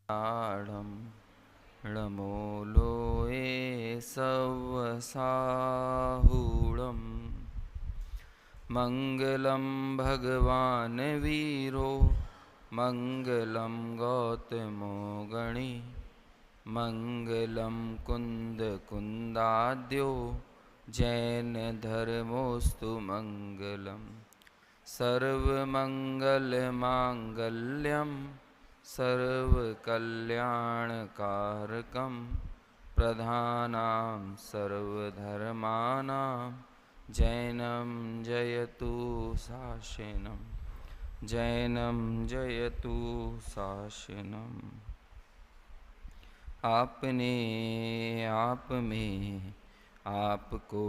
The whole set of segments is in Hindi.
ताड़ं ळमोलोये सवसाहूणं मङ्गलं भगवान् वीरो मङ्गलं गौतमो गणी मङ्गलं कुन्दकुन्दाद्यो जैनधर्मोऽस्तु मङ्गलम् सर्वमङ्गलमाङ्गल्यं सर्वकल्याणकारकं प्रधानां सर्वधर्माणां जैनं जयतु शासनं जैनं जयतु शासनम्। आपने आप में आपको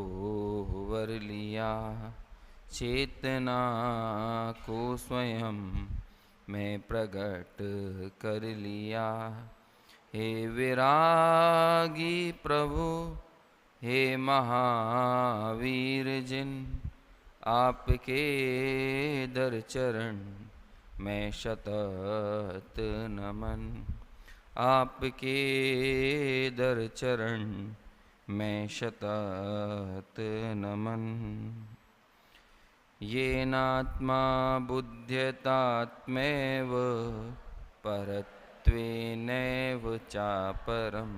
वर लिया, चेतना को स्वयं मैं प्रकट कर लिया। हे विरागी प्रभु, हे महावीर जिन, आपके दर चरण मैं शतत नमन। आपके दर चरण मैं शतत नमन। येनात्मा बुध्यतात्मैव परत्वेनैव चापरम्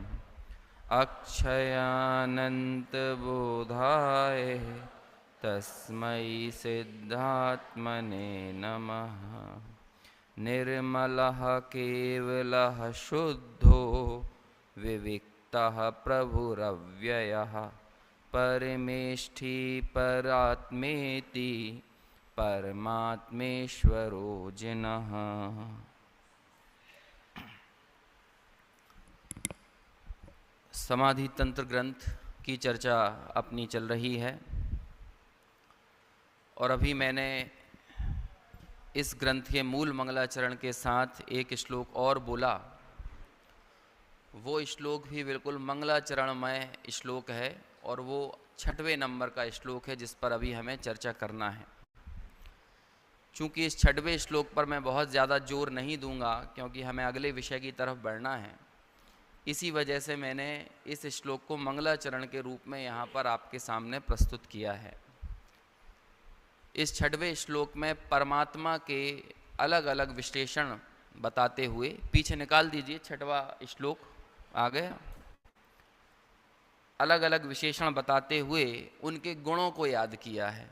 अक्षयानन्तबोधाय तस्मै सिद्धात्मने नमः। निर्मलः केवलः शुद्धो विविक्तः प्रभुरव्ययः परमेष्ठी परात्मेति परमात्मेश्वरो जिनः। समाधि तंत्र ग्रंथ की चर्चा अपनी चल रही है और अभी मैंने इस ग्रंथ के मूल मंगलाचरण के साथ एक श्लोक और बोला। वो श्लोक भी बिल्कुल मंगलाचरणमय श्लोक है और वो 6वें नंबर का श्लोक है जिस पर अभी हमें चर्चा करना है। चूँकि इस 6वें श्लोक पर मैं बहुत ज़्यादा जोर नहीं दूंगा क्योंकि हमें अगले विषय की तरफ बढ़ना है, इसी वजह से मैंने इस श्लोक को मंगलाचरण के रूप में यहाँ पर आपके सामने प्रस्तुत किया है। इस 6वें श्लोक में परमात्मा के अलग अलग विश्लेषण बताते हुए, पीछे निकाल दीजिए 6वां श्लोक आ गया, अलग अलग विशेषण बताते हुए उनके गुणों को याद किया है।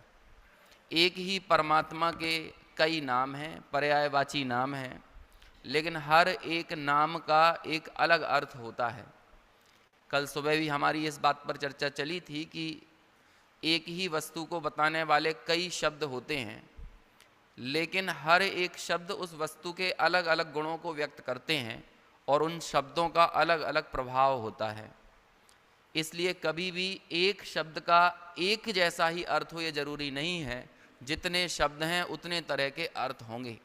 एक ही परमात्मा के कई नाम हैं, पर्यायवाची नाम हैं, लेकिन हर एक नाम का एक अलग अर्थ होता है। कल सुबह भी हमारी इस बात पर चर्चा चली थी कि एक ही वस्तु को बताने वाले कई शब्द होते हैं, लेकिन हर एक शब्द उस वस्तु के अलग अलग गुणों को व्यक्त करते हैं और उन शब्दों का अलग अलग प्रभाव होता है। इसलिए कभी भी एक शब्द का एक जैसा ही अर्थ हो ये जरूरी नहीं है। जितने शब्द हैं उतने तरह के अर्थ होंगे।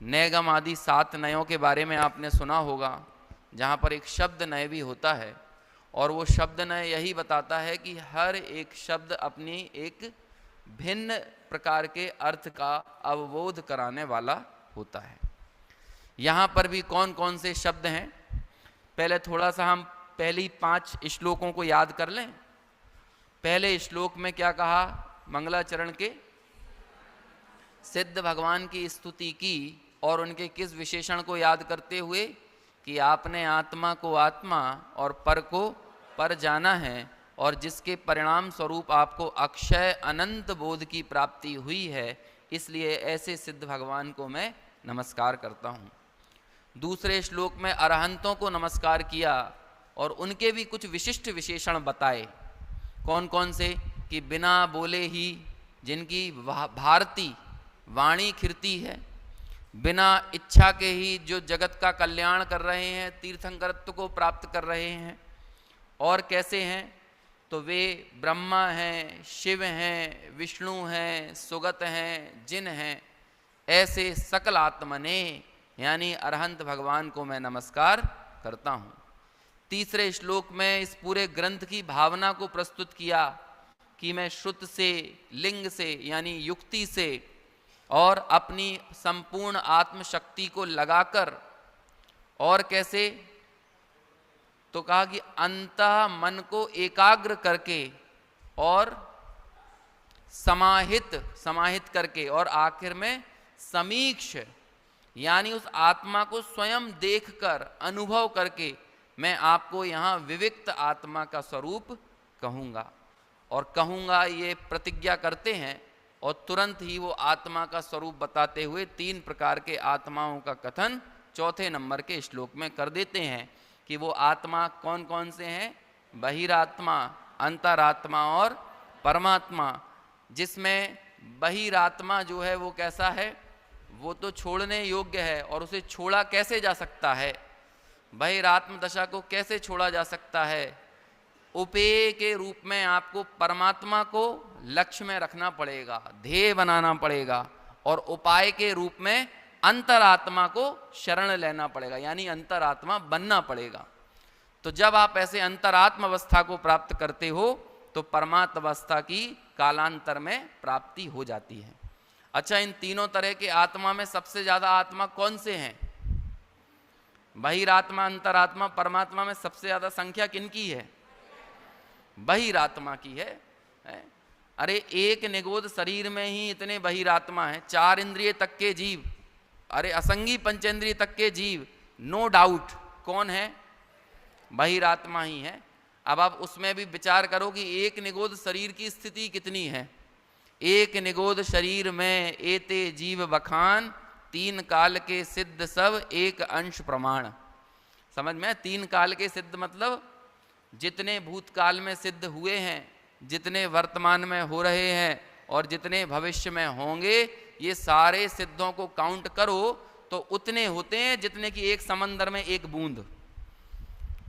नयगम आदि 7 नयों के बारे में आपने सुना होगा, जहाँ पर एक शब्द नय भी होता है और वो शब्द नय यही बताता है कि हर एक शब्द अपनी एक भिन्न प्रकार के अर्थ का अवबोध कराने वाला होता है। यहाँ पर भी कौन कौन से शब्द हैं, पहले थोड़ा सा हम पहली 5 श्लोकों को याद कर लें। पहले श्लोक में क्या कहा, मंगलाचरण के सिद्ध भगवान की स्तुति की और उनके किस विशेषण को याद करते हुए कि आपने आत्मा को आत्मा और पर को पर जाना है और जिसके परिणाम स्वरूप आपको अक्षय अनंत बोध की प्राप्ति हुई है, इसलिए ऐसे सिद्ध भगवान को मैं नमस्कार करता हूँ। दूसरे श्लोक में अरहंतों को नमस्कार किया और उनके भी कुछ विशिष्ट विशेषण बताए। कौन कौन से, कि बिना बोले ही जिनकी भारती वाणी खिरती है, बिना इच्छा के ही जो जगत का कल्याण कर रहे हैं, तीर्थंकरत्व को प्राप्त कर रहे हैं। और कैसे हैं, तो वे ब्रह्मा हैं, शिव हैं, विष्णु हैं, सुगत हैं, जिन हैं, ऐसे सकल आत्मने यानी अरहंत भगवान को मैं नमस्कार करता हूँ। तीसरे श्लोक में इस पूरे ग्रंथ की भावना को प्रस्तुत किया कि मैं श्रुत से, लिंग से यानी युक्ति से और अपनी संपूर्ण आत्मशक्ति को लगाकर और कैसे? तो कहा कि अंतः मन को एकाग्र करके और समाहित करके और आखिर में समीक्ष, यानी उस आत्मा को स्वयं देखकर अनुभव करके मैं आपको यहाँ विविक्त आत्मा का स्वरूप कहूँगा। और कहूँगा ये प्रतिज्ञा करते हैं और तुरंत ही वो आत्मा का स्वरूप बताते हुए 3 प्रकार के आत्माओं का कथन 4 नंबर के श्लोक में कर देते हैं कि वो आत्मा कौन कौन से हैं? बहिरात्मा, अंतरात्मा और परमात्मा। जिसमें बहिरात्मा जो है वो कैसा है? वो तो छोड़ने योग्य है, और उसे छोड़ा कैसे जा सकता है? बहिरात्म दशा को कैसे छोड़ा जा सकता है? उपेय के रूप में आपको परमात्मा को लक्ष्य में रखना पड़ेगा, ध्येय बनाना पड़ेगा, और उपाय के रूप में अंतरात्मा को शरण लेना पड़ेगा, यानी अंतरात्मा बनना पड़ेगा। तो जब आप ऐसे अंतरात्म अवस्था को प्राप्त करते हो तो परमात्म अवस्था की कालांतर में प्राप्ति हो जाती है। अच्छा, इन तीनों तरह के आत्मा में सबसे ज्यादा आत्मा कौन से हैं? बहिरात्मा, अंतरात्मा, परमात्मा में सबसे ज्यादा संख्या किनकी है? बहिरात्मा की है। अरे एक निगोद शरीर में ही इतने बहिरात्मा हैं, 4 इंद्रिय तक के जीव, अरे असंगी पंचेंद्रिय तक के जीव, नो डाउट कौन है? बहिरात्मा ही है। अब आप उसमें भी विचार करो कि एक निगोद शरीर की स्थिति कितनी है। एक निगोद शरीर में एते जीव बखान, 3 काल के सिद्ध सब एक अंश प्रमाण। समझ में? 3 काल के सिद्ध मतलब जितने भूतकाल में सिद्ध हुए हैं, जितने वर्तमान में हो रहे हैं और जितने भविष्य में होंगे, ये सारे सिद्धों को काउंट करो तो उतने होते हैं जितने कि एक समंदर में एक बूंद।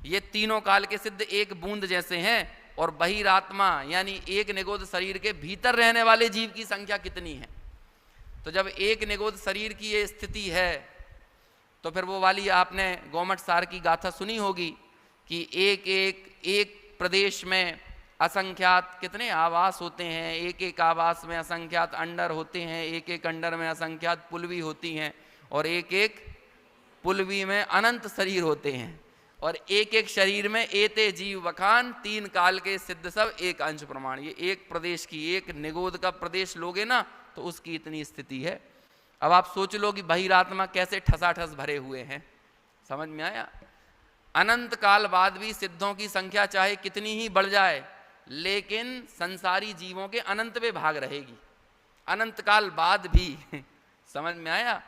ये तीनों काल के सिद्ध एक बूंद जैसे हैं। और बहिरात्मा यानी एक निगोद शरीर के भीतर रहने वाले जीव की संख्या कितनी है? तो जब एक निगोद शरीर की ये स्थिति है तो फिर वो वाली आपने गोमट सार की गाथा सुनी होगी कि एक प्रदेश में असंख्यात कितने आवास होते हैं, एक आवास में असंख्यात अंडर होते हैं, एक अंडर में असंख्यात पुलवी होती हैं, और एक पुलवी में अनंत शरीर होते हैं, और एक शरीर में एते जीव बखान, 3 काल के सिद्ध सब एक अंश प्रमाण। ये एक प्रदेश की, एक निगोद का प्रदेश लोगे ना तो उसकी इतनी स्थिति है। अब आप सोच लो कि बहिरात्मा कैसे ठसाठस भरे हुए हैं। समझ में आया? अनंत काल बाद भी सिद्धों की संख्या चाहे कितनी ही बढ़ जाए, लेकिन संसारी जीवों के अनंत में भाग रहेगी, अनंत काल बाद भी। समझ में आया?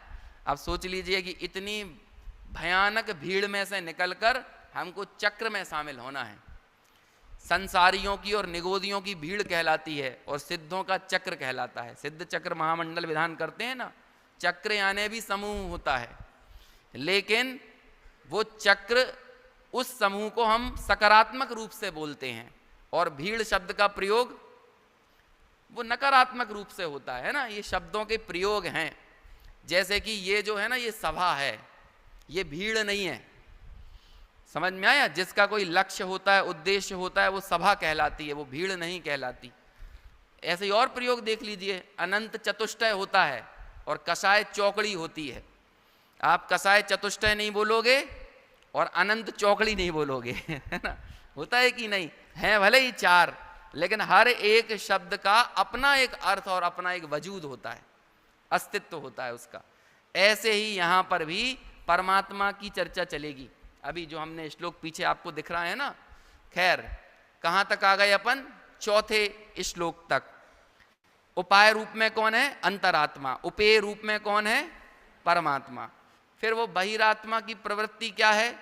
अब सोच लीजिए कि इतनी भयानक भीड़ में से निकलकर हमको चक्र में शामिल होना है। संसारियों की और निगोदियों की भीड़ कहलाती है और सिद्धों का चक्र कहलाता है। सिद्ध चक्र महामंडल विधान करते हैं ना, चक्र यानी भी समूह होता है, लेकिन वो चक्र, उस समूह को हम सकारात्मक रूप से बोलते हैं, और भीड़ शब्द का प्रयोग वो नकारात्मक रूप से होता है ना। ये शब्दों के प्रयोग हैं। जैसे कि ये जो है ना, ये सभा है, ये भीड़ नहीं है। समझ में आया? जिसका कोई लक्ष्य होता है, उद्देश्य होता है, वो सभा कहलाती है, वो भीड़ नहीं कहलाती। ऐसे ही और प्रयोग देख लीजिए, अनंत चतुष्टय होता है और कसाय चौकड़ी होती है। आप कसाय चतुष्टय नहीं बोलोगे और अनंत चौकड़ी नहीं बोलोगे, है ना? होता है कि नहीं? है भले ही 4, लेकिन हर एक शब्द का अपना एक अर्थ और अपना एक वजूद होता है, अस्तित्व होता है उसका। ऐसे ही यहाँ पर भी परमात्मा की चर्चा चलेगी। अभी जो हमने श्लोक पीछे आपको दिख रहा है ना, खैर कहाँ तक आ गए अपन? 4 श्लोक तक। उपाय रूप में कौन है? अंतरात्मा। उपेय रूप में कौन है? परमात्मा। फिर वो बहिरात्मा की प्रवृत्ति क्या है?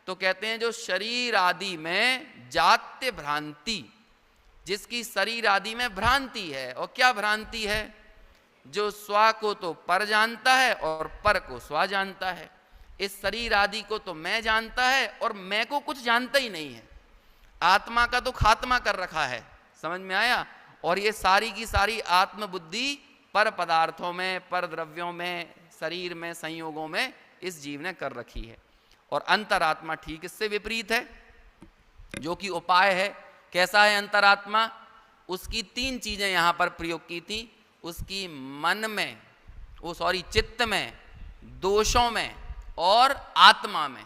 तो कहते हैं जो शरीर आदि में जात्य भ्रांति, जिसकी शरीर आदि में भ्रांति है। और क्या भ्रांति है? जो स्व को तो पर जानता है और पर को स्व जानता है। इस शरीर आदि को तो मैं जानता है और मैं को कुछ जानता ही नहीं है। आत्मा का तो खात्मा कर रखा है। समझ में आया? और ये सारी की सारी आत्मबुद्धि पर पदार्थों में, पर द्रव्यों में, शरीर में, संयोगों में इस जीव ने कर रखी है। और अंतरात्मा ठीक इससे विपरीत है, जो कि उपाय है। कैसा है अंतरात्मा? उसकी 3 चीजें यहां पर प्रयोग की थी। उसकी मन में, चित्त में, दोषों में और आत्मा में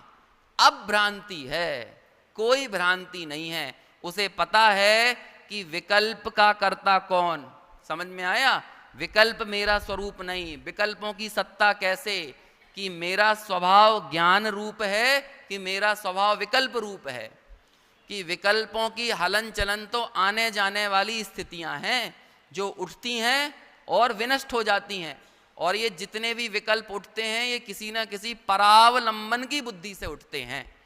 अब भ्रांति है, कोई भ्रांति नहीं है। उसे पता है कि विकल्प का कर्ता कौन। समझ में आया? विकल्प मेरा स्वरूप नहीं। विकल्पों की सत्ता कैसे? कि मेरा स्वभाव ज्ञान रूप है कि मेरा स्वभाव विकल्प रूप है। कि विकल्पों की हलन चलन तो आने जाने वाली स्थितियां हैं जो उठती हैं और विनष्ट हो जाती हैं। और ये जितने भी विकल्प उठते हैं ये किसी न किसी परावलंबन की बुद्धि से उठते हैं।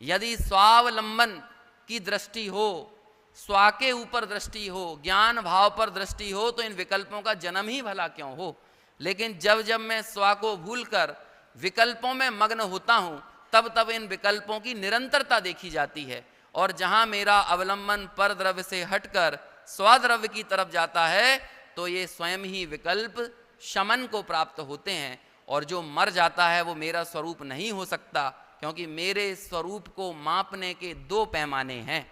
यदि स्वावलंबन की दृष्टि हो, स्वा के ऊपर दृष्टि हो, ज्ञान भाव पर दृष्टि हो, तो इन विकल्पों का जन्म ही भला क्यों हो। लेकिन जब जब मैं स्वा को भूलकर विकल्पों में मग्न होता हूं, तब तब इन विकल्पों की निरंतरता देखी जाती है। और जहां मेरा अवलंबन पर द्रव्य से हटकर स्वाद्रव्य की तरफ जाता है, तो ये स्वयं ही विकल्प शमन को प्राप्त होते हैं। और जो मर जाता है वो मेरा स्वरूप नहीं हो सकता, क्योंकि मेरे स्वरूप को मापने के दो पैमाने हैं।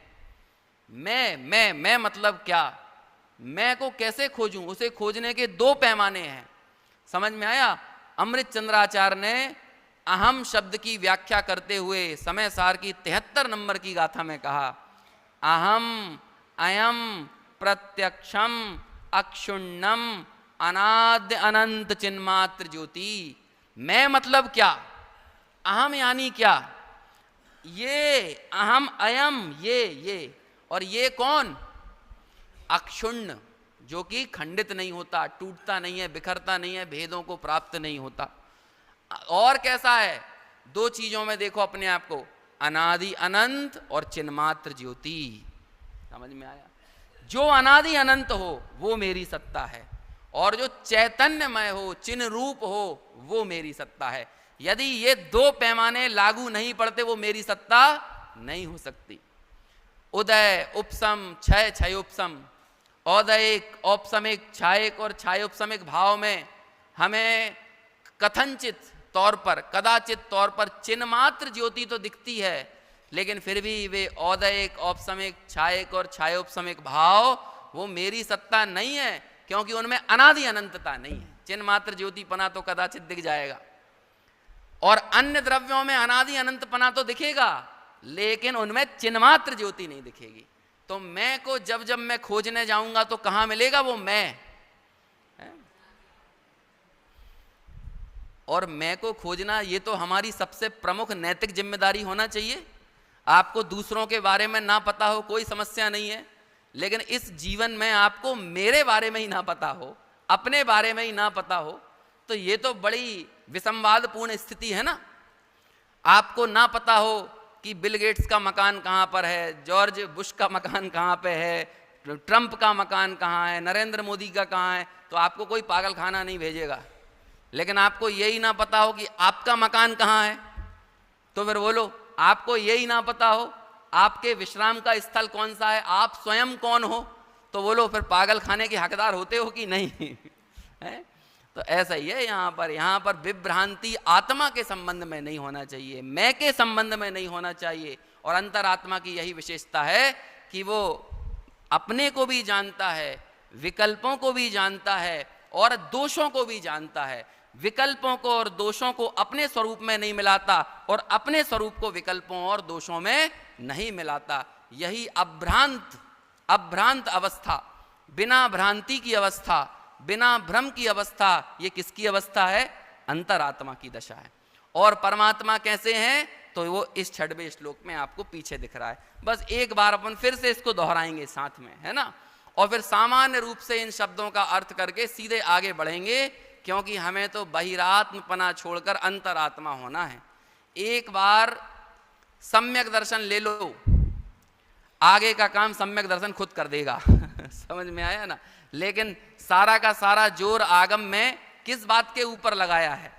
मैं मतलब क्या? मैं को कैसे खोजूं? उसे खोजने के दो पैमाने हैं। समझ में आया? अमृत चंद्राचार्य ने अहम शब्द की व्याख्या करते हुए समय सार की 73 नंबर की गाथा में कहा, अहम अयम प्रत्यक्षम अक्षुण्णम अनाद्य अनंत चिन्मात्र ज्योति। मैं मतलब क्या? अहम यानी क्या? ये अहम अयम, ये और ये कौन? अक्षुण्ण, जो कि खंडित नहीं होता, टूटता नहीं है, बिखरता नहीं है, भेदों को प्राप्त नहीं होता। और कैसा है? दो चीजों में देखो अपने आप को, अनादि अनंत और चिन्मात्र ज्योति। समझ में आया? जो अनादि अनंत हो वो मेरी सत्ता है, और जो चैतन्यमय हो, चिन्ह रूप हो, वो मेरी सत्ता है। यदि ये दो पैमाने लागू नहीं पड़ते, वो मेरी सत्ता नहीं हो सकती। उदय उपसम क्षय क्षयोपसम, औदयिक औपसमिक छायक और छायोपसमिक भाव में हमें कथनचित तौर पर, कदाचित तौर पर चिन्मात्र ज्योति तो दिखती है, लेकिन फिर भी वे औदयिक औपसमिक छायक और छायोपसमिक भाव वो मेरी सत्ता नहीं है, क्योंकि उनमें अनादि अनंतता नहीं है। चिन्मात्र ज्योतिपना तो कदाचित दिख जाएगा, और अन्य द्रव्यों में अनादि अनंतपना तो दिखेगा, लेकिन उनमें चिन्मात्र ज्योति नहीं दिखेगी। तो मैं को जब जब मैं खोजने जाऊंगा तो कहां मिलेगा वो मैं है? और मैं को खोजना ये तो हमारी सबसे प्रमुख नैतिक जिम्मेदारी होना चाहिए। आपको दूसरों के बारे में ना पता हो कोई समस्या नहीं है, लेकिन इस जीवन में आपको मेरे बारे में ही ना पता हो, अपने बारे में ही ना पता हो, तो ये तो बड़ी विसंवादपूर्ण स्थिति है ना। आपको ना पता हो कि बिल गेट्स का मकान कहाँ पर है, जॉर्ज बुश का मकान कहाँ पे है, ट्रंप का मकान कहाँ है, नरेंद्र मोदी का कहाँ है, तो आपको कोई पागल खाना नहीं भेजेगा। लेकिन आपको यही ना पता हो कि आपका मकान कहाँ है, तो फिर बोलो। आपको यही ना पता हो आपके विश्राम का स्थल कौन सा है, आप स्वयं कौन हो, तो बोलो फिर पागल खाने के हकदार होते हो कि नहीं है? तो ऐसा ही है यहाँ पर विभ्रांति आत्मा के संबंध में नहीं होना चाहिए, मैं के संबंध में नहीं होना चाहिए। और अंतरात्मा की यही विशेषता है कि वो अपने को भी जानता है, विकल्पों को भी जानता है और दोषों को भी जानता है। विकल्पों को और दोषों को अपने स्वरूप में नहीं मिलाता, और अपने स्वरूप को विकल्पों और दोषों में नहीं मिलाता। यही अभ्रांत अवस्था, बिना भ्रांति की अवस्था, बिना भ्रम की अवस्था, ये किसकी अवस्था है? अंतरात्मा की दशा है। और परमात्मा कैसे हैं? तो वो इस 6वें श्लोक में आपको पीछे दिख रहा है। बस एक बार अपन फिर से इसको दोहराएंगे साथ में, है ना, और फिर सामान्य रूप से इन शब्दों का अर्थ करके सीधे आगे बढ़ेंगे, क्योंकि हमें तो बहिरात्मपना छोड़कर अंतरात्मा होना है। एक बार सम्यक दर्शन ले लो, आगे का काम सम्यक दर्शन खुद कर देगा समझ में आया ना। लेकिन सारा का सारा जोर आगम में किस बात के ऊपर लगाया है?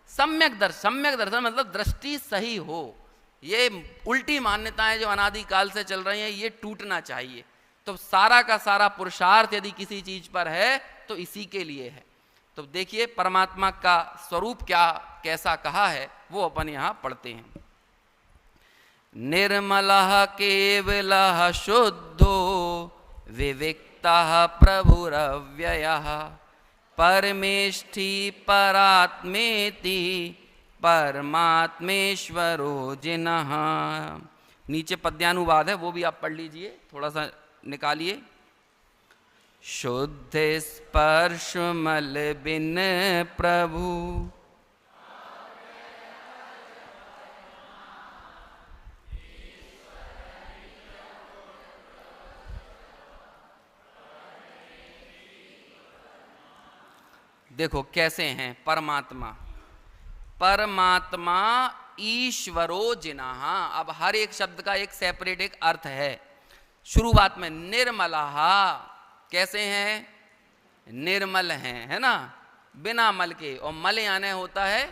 सम्यक दर्शन मतलब दृष्टि सही हो। ये उल्टी मान्यताएं जो अनादिकाल से चल रही हैं, ये टूटना चाहिए। तो सारा का सारा पुरुषार्थ यदि किसी चीज पर है तो इसी के लिए है। तो देखिए परमात्मा का स्वरूप क्या कैसा कहा है वो अपन यहां पढ़ते हैं। निर्मलः केवलः शुद्धो विविक्तः प्रभुरव्ययः परमेष्ठी परात्मेति परमात्मेश्वरो जिनः। नीचे पद्यानुवाद है, वो भी आप पढ़ लीजिए, थोड़ा सा निकालिए। शुद्ध स्पर्श मल बिन प्रभु, देखो कैसे हैं परमात्मा। परमात्मा ईश्वरो जिनः। अब हर एक शब्द का एक सेपरेट एक अर्थ है। शुरुआत में निर्मलः, कैसे हैं? निर्मल हैं, है ना, बिना मल के। और मल यानी होता है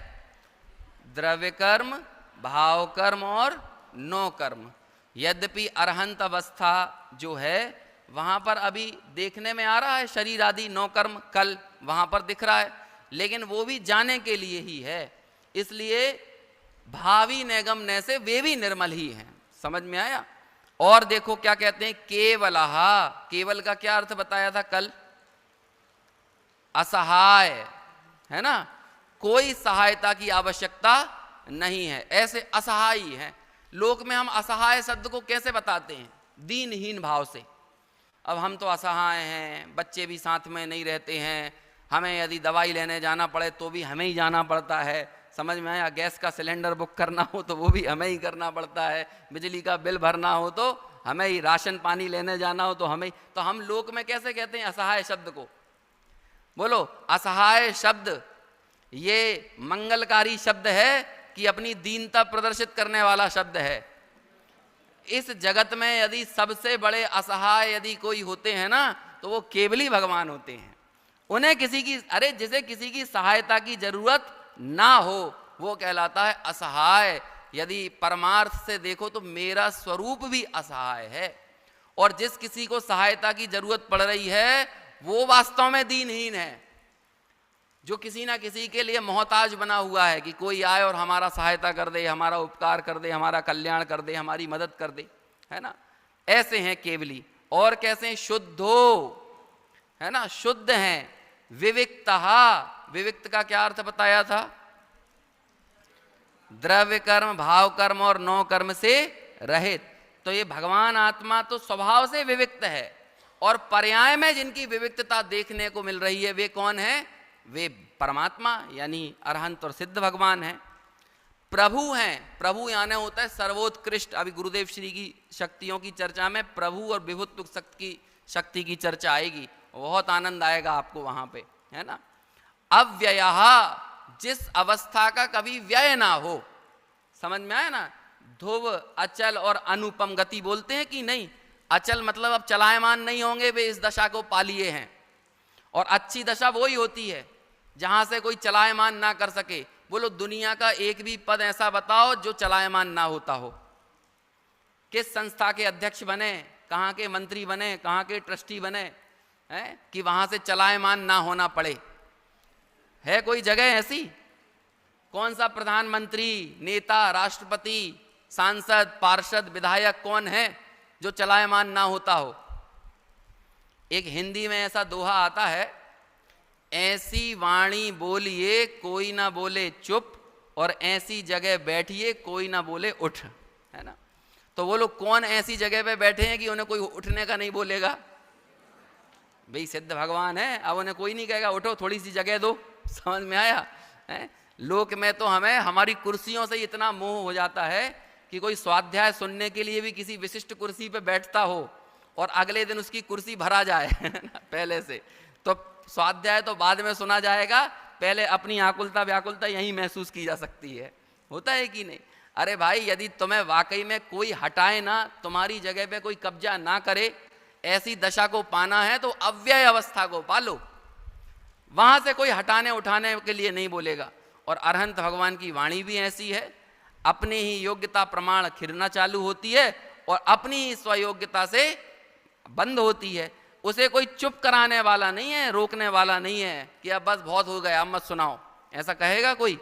द्रव्य कर्म, भाव कर्म और नो कर्म। यद्यपि अरहंत अवस्था जो है वहां पर अभी देखने में आ रहा है शरीर आदि नो कर्म कल वहां पर दिख रहा है, लेकिन वो भी जाने के लिए ही है। इसलिए भावी नैगम न से वे भी निर्मल ही हैं। समझ में आया? और देखो क्या कहते हैं, केवलः। केवल का क्या अर्थ बताया था कल? असहाय, है ना, कोई सहायता की आवश्यकता नहीं है, ऐसे असहाय हैं। लोक में हम असहाय शब्द को कैसे बताते हैं? दीनहीन भाव से। अब हम तो असहाय हैं, बच्चे भी साथ में नहीं रहते हैं, हमें यदि दवाई लेने जाना पड़े तो भी हमें ही जाना पड़ता है। समझ में आया? गैस का सिलेंडर बुक करना हो तो वो भी हमें ही करना पड़ता है, बिजली का बिल भरना हो तो हमें ही, राशन पानी लेने जाना हो तो हमें ही। तो हम लोक में कैसे कहते हैं असहाय शब्द को? बोलो, असहाय शब्द ये मंगलकारी शब्द है कि अपनी दीनता प्रदर्शित करने वाला शब्द है? इस जगत में यदि सबसे बड़े असहाय यदि कोई होते हैं ना तो वो केवली भगवान होते हैं। उन्हें किसी की, अरे जिसे किसी की सहायता की जरूरत ना हो वो कहलाता है असहाय। यदि परमार्थ से देखो तो मेरा स्वरूप भी असहाय है, और जिस किसी को सहायता की जरूरत पड़ रही है वो वास्तव में दीनहीन है, जो किसी ना किसी के लिए मोहताज बना हुआ है कि कोई आए और हमारा सहायता कर दे, हमारा उपकार कर दे, हमारा कल्याण कर दे, हमारी मदद कर दे, है ना। ऐसे हैं केवली। और कैसे हैं? शुद्धो, है ना, शुद्ध हैं। विविक्तः, विविक्त का क्या अर्थ बताया था? द्रव्य कर्म, भाव कर्म और नो कर्म से रहित। तो ये भगवान आत्मा तो स्वभाव से विविक्त है, और पर्याय में जिनकी विविक्तता देखने को मिल रही है वे कौन है? वे परमात्मा यानी अरहंत और सिद्ध भगवान हैं। प्रभु हैं। प्रभु यानी होता है सर्वोत्कृष्ट। अभी गुरुदेव श्री की शक्तियों की चर्चा में प्रभु और विभुत्व शक्ति की चर्चा आएगी, बहुत आनंद आएगा आपको वहां पे, है ना। अव्ययः, जिस अवस्था का कभी व्यय ना हो। समझ में आया ना? ध्रुव, अचल और अनुपम गति बोलते हैं कि नहीं? अचल मतलब अब चलायमान नहीं होंगे, वे इस दशा को पा लिए हैं। और अच्छी दशा वही होती है जहां से कोई चलायमान ना कर सके। बोलो, दुनिया का एक भी पद ऐसा बताओ जो चलायमान ना होता हो। किस संस्था के अध्यक्ष बने, कहाँ के मंत्री बने, कहाँ के ट्रस्टी बने, हैं कि वहां से चलायमान ना होना पड़े? है कोई जगह ऐसी? कौन सा प्रधानमंत्री, नेता, राष्ट्रपति, सांसद, पार्षद, विधायक कौन है जो चलायमान ना होता हो? एक हिंदी में ऐसा दोहा आता है, ऐसी वाणी बोलिए कोई ना बोले चुप, और ऐसी जगह बैठिए कोई ना बोले उठ, है ना। तो वो लोग कौन ऐसी जगह पे बैठे हैं कि उन्हें कोई उठने का नहीं बोलेगा? भाई सिद्ध भगवान है, अब उन्हें कोई नहीं कहेगा उठो, थोड़ी सी जगह दो। समझ में आया? है लोक में तो हमें हमारी कुर्सियों से इतना मोह हो जाता है कि कोई स्वाध्याय सुनने के लिए भी किसी विशिष्ट कुर्सी पे बैठता हो और अगले दिन उसकी कुर्सी भरा जाए पहले से, तो स्वाध्याय तो बाद में सुना जाएगा, पहले अपनी आकुलता व्याकुलता यहीं महसूस की जा सकती है। होता है कि नहीं? अरे भाई, यदि तुम्हें वाकई में कोई हटाए ना, तुम्हारी जगह पे कोई कब्जा ना करे, ऐसी दशा को पाना है तो अव्यय अवस्था को पालो, वहां से कोई हटाने उठाने के लिए नहीं बोलेगा। और अरहंत भगवान की वाणी भी ऐसी है, अपनी ही योग्यता प्रमाण खिरना चालू होती है और अपनी ही स्वयोग्यता से बंद होती है। उसे कोई चुप कराने वाला नहीं है, रोकने वाला नहीं है कि अब बस बहुत हो गया, अब मत सुनाओ, ऐसा कहेगा कोई?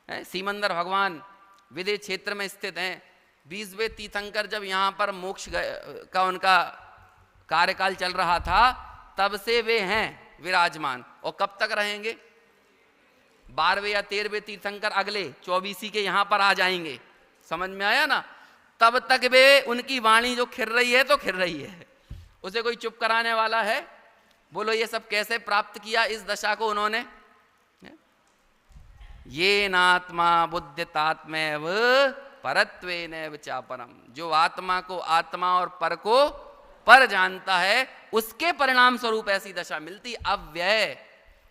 सीमंदर भगवान विदेह क्षेत्र में स्थित हैं। 20वें तीर्थंकर जब यहाँ पर मोक्ष का उनका कार्यकाल चल रहा था, तब से वे हैं विराजमान, और कब तक रहेंगे? 12वें या 13वें तीर्थंकर अगले 24 के यहाँ पर आ जाएंगे, समझ में आया ना, तब तक वे उनकी वाणी जो खिर रही है तो खिर रही है, उसे कोई चुप कराने वाला है? बोलो ये सब कैसे प्राप्त किया इस दशा को उन्होंने? ये नात्मा बुद्धितात्मैव परत्वेनैव चापरम, जो आत्मा को आत्मा और पर को पर जानता है उसके परिणाम स्वरूप ऐसी दशा मिलती, अव्यय,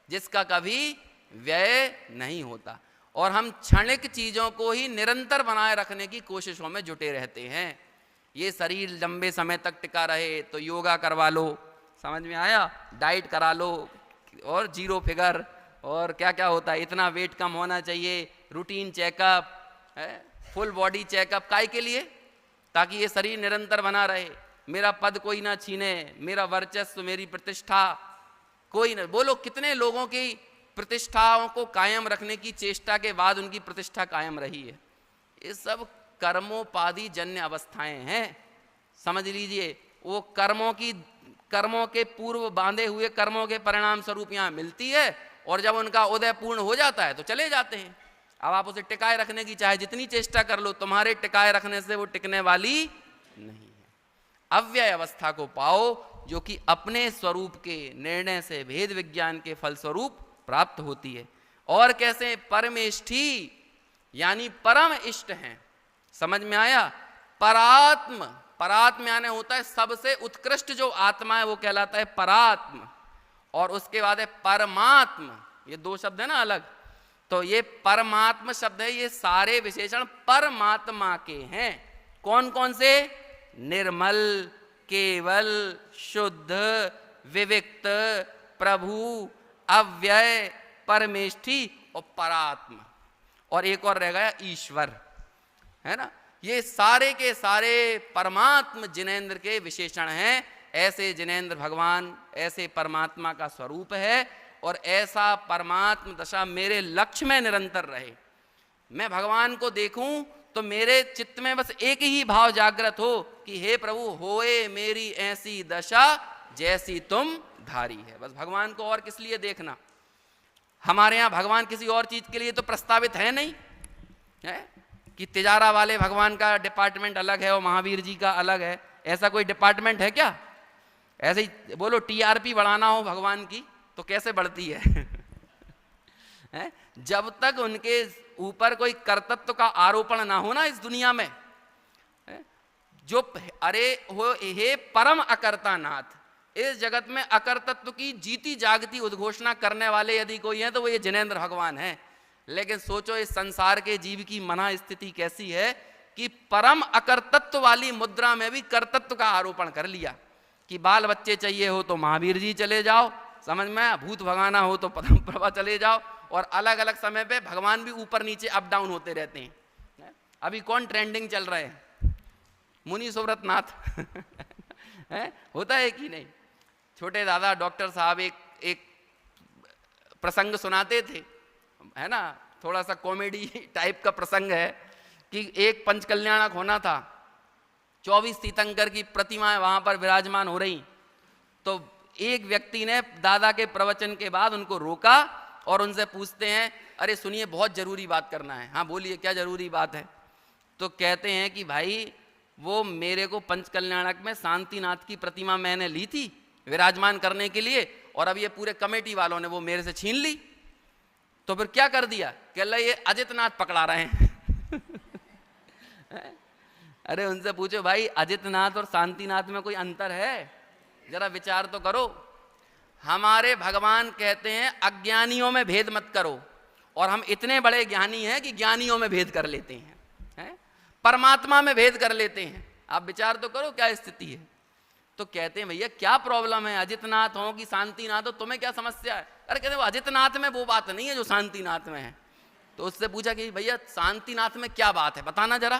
जिसका कभी व्यय नहीं होता। और हम क्षणिक चीजों को ही निरंतर बनाए रखने की कोशिशों में जुटे रहते हैं। ये शरीर लंबे समय तक टिका रहे तो योगा करवा लो, समझ में आया, डाइट करा लो, और 0 फिगर, और क्या क्या होता है, इतना वेट कम होना चाहिए, रूटीन चेकअप है, फुल बॉडी चेकअप, काय के लिए? ताकि ये शरीर निरंतर बना रहे, मेरा पद कोई ना छीने, मेरा वर्चस्व, मेरी प्रतिष्ठा कोई ना। बोलो कितने लोगों की प्रतिष्ठाओं को कायम रखने की चेष्टा के बाद उनकी प्रतिष्ठा कायम रही है? ये सब कर्मोपाधि जन्य अवस्थाएं हैं, समझ लीजिए। वो कर्मों के पूर्व बांधे हुए कर्मों के परिणाम स्वरूप यहाँ मिलती है, और जब उनका उदय पूर्ण हो जाता है तो चले जाते हैं। अब आप उसे टिकाए रखने की चाहे जितनी चेष्टा कर लो, तुम्हारे टिकाए रखने से वो टिकने वाली नहीं है। अव्यय अवस्था को पाओ, जो कि अपने स्वरूप के निर्णय से भेद विज्ञान के फलस्वरूप प्राप्त होती है। और कैसे? परमेष्ठी, यानी परम इष्ट हैं, समझ में आया? परात्म यानी होता है सबसे उत्कृष्ट जो आत्मा है वो कहलाता है परात्म, और उसके बाद है परमात्म, ये 2 शब्द है ना अलग। तो ये परमात्म शब्द है, ये सारे विशेषण परमात्मा के हैं। कौन कौन से? निर्मल, केवल, शुद्ध, विविक्त, प्रभु, अव्यय, परमेष्ठी और परात्म, और एक और रह गया ईश्वर, है ना। ये सारे के सारे परमात्म जिनेंद्र के विशेषण हैं। ऐसे जिनेंद्र भगवान, ऐसे परमात्मा का स्वरूप है, और ऐसा परमात्म दशा मेरे लक्ष्य में निरंतर रहे। मैं भगवान को देखूं तो मेरे चित्त में बस एक ही भाव जागृत हो कि हे प्रभु, होए मेरी ऐसी दशा जैसी तुम धारी है। बस भगवान को और किस लिए देखना? हमारे यहाँ भगवान किसी और चीज के लिए तो प्रस्तावित है नहीं, है कि तिजारा वाले भगवान का डिपार्टमेंट अलग है और महावीर जी का अलग है। ऐसा कोई डिपार्टमेंट है क्या? ऐसे ही बोलो टीआरपी बढ़ाना हो भगवान की तो कैसे बढ़ती है? जब तक उनके ऊपर कोई कर्तृत्व का आरोपण ना हो ना इस दुनिया में, जो अरे हो हे परम अकर्ता नाथ, इस जगत में अकर्तत्व की जीती जागती उद्घोषणा करने वाले यदि कोई है तो वो ये जिनेंद्र भगवान है। लेकिन सोचो इस संसार के जीव की मना स्थिति कैसी है कि परम अकर्तत्व वाली मुद्रा में भी कर्तत्व का आरोपण कर लिया कि बाल बच्चे चाहिए हो तो महावीर जी चले जाओ, समझ में, भूत भगाना हो तो पद्म प्रभा चले जाओ, और अलग अलग समय पे भगवान भी ऊपर नीचे अप डाउन होते रहते हैं। अभी कौन ट्रेंडिंग चल रहे हैं? मुनि सुव्रत नाथ होता है कि नहीं? छोटे दादा डॉक्टर साहब एक प्रसंग सुनाते थे, है ना, थोड़ा सा कॉमेडी टाइप का प्रसंग है कि एक पंचकल्याणक होना था, 24 तीर्थंकर की प्रतिमाएं वहां पर विराजमान हो रही। तो एक व्यक्ति ने दादा के प्रवचन के बाद उनको रोका और उनसे पूछते हैं, अरे सुनिए बहुत जरूरी बात करना है। हाँ बोलिए, क्या जरूरी बात है? तो कहते हैं कि भाई वो मेरे को पंचकल्याणक में शांतिनाथ की प्रतिमा मैंने ली थी विराजमान करने के लिए, और अब ये पूरे कमेटी वालों ने वो मेरे से छीन ली। तो फिर क्या कर दिया? कह रहा ये अजितनाथ पकड़ा रहे हैं अरे उनसे पूछो भाई, अजितनाथ और शांतिनाथ में कोई अंतर है? जरा विचार तो करो। हमारे भगवान कहते हैं अज्ञानियों में भेद मत करो, और हम इतने बड़े ज्ञानी हैं कि ज्ञानियों में भेद कर लेते हैं, परमात्मा में भेद कर लेते हैं। आप विचार तो करो क्या स्थिति है। तो कहते हैं भैया क्या प्रॉब्लम है, अजितनाथ हो कि शांतिनाथ हो, तुम्हें क्या समस्या है? अरे कहते वो अजितनाथ में वो बात नहीं है जो शांतिनाथ में है। तो उससे पूछा कि भैया शांतिनाथ में क्या बात है, बताना जरा।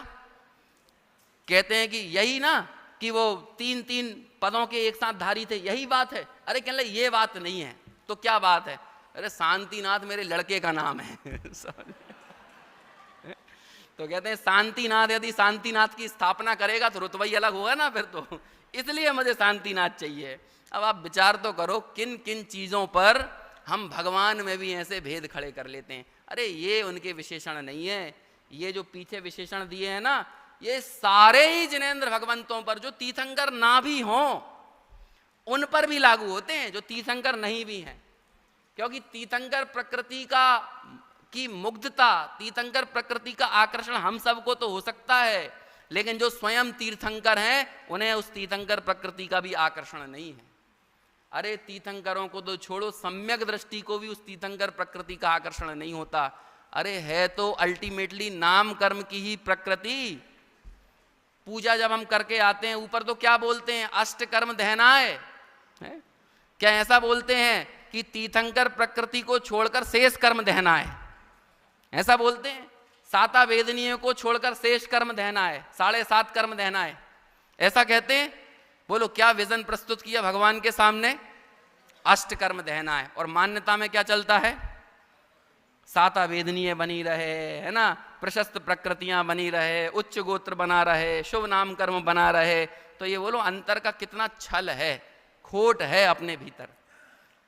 कहते हैं कि यही ना कि वो 3-3 पदों के एक साथ धारी थे, यही बात है। अरे कहने लगे ये बात नहीं है। तो क्या बात है? अरे शांतिनाथ मेरे लड़के का नाम है तो कहते हैं शांतिनाथ यदि शांतिनाथ की स्थापना करेगा तो रुतबा ही अलग होगा ना फिर, तो इसलिए मुझे शांतिनाथ चाहिए। अब आप विचार तो करो किन किन चीजों पर हम भगवान में भी ऐसे भेद खड़े कर लेते हैं। अरे ये उनके विशेषण नहीं है, ये जो पीछे विशेषण दिए हैं ना, ये सारे ही जिनेंद्र भगवंतों पर, जो तीर्थंकर ना भी हों उन पर भी लागू होते हैं, जो तीर्थंकर नहीं भी हैं। क्योंकि तीर्थंकर प्रकृति की मुग्धता, तीर्थंकर प्रकृति का आकर्षण हम सबको तो हो सकता है, लेकिन जो स्वयं तीर्थंकर हैं उन्हें उस तीर्थंकर प्रकृति का भी आकर्षण नहीं है। अरे तीर्थंकरों को तो छोड़ो, सम्यक दृष्टि को भी उस तीर्थंकर प्रकृति का आकर्षण नहीं होता। अरे है तो अल्टीमेटली नाम कर्म की ही प्रकृति। पूजा जब हम करके आते हैं ऊपर तो क्या बोलते हैं, अष्ट कर्म दहनाए, क्या ऐसा बोलते हैं कि तीर्थंकर प्रकृति को छोड़कर शेष कर्म दहनाए, ऐसा बोलते हैं? साता वेदनीय को छोड़कर शेष कर्म दहनाए, 7.5 कर्म दहनाए, ऐसा कहते हैं? बोलो क्या विजन प्रस्तुत किया भगवान के सामने? अष्ट कर्म दहनाए। और मान्यता में क्या चलता है? साता वेदनीय बनी रहे, है ना, प्रशस्त प्रकृतियां बनी रहे, उच्च गोत्र बना रहे, शुभ नाम कर्म बना रहे। तो ये बोलो अंतर का कितना छल है, खोट है अपने भीतर।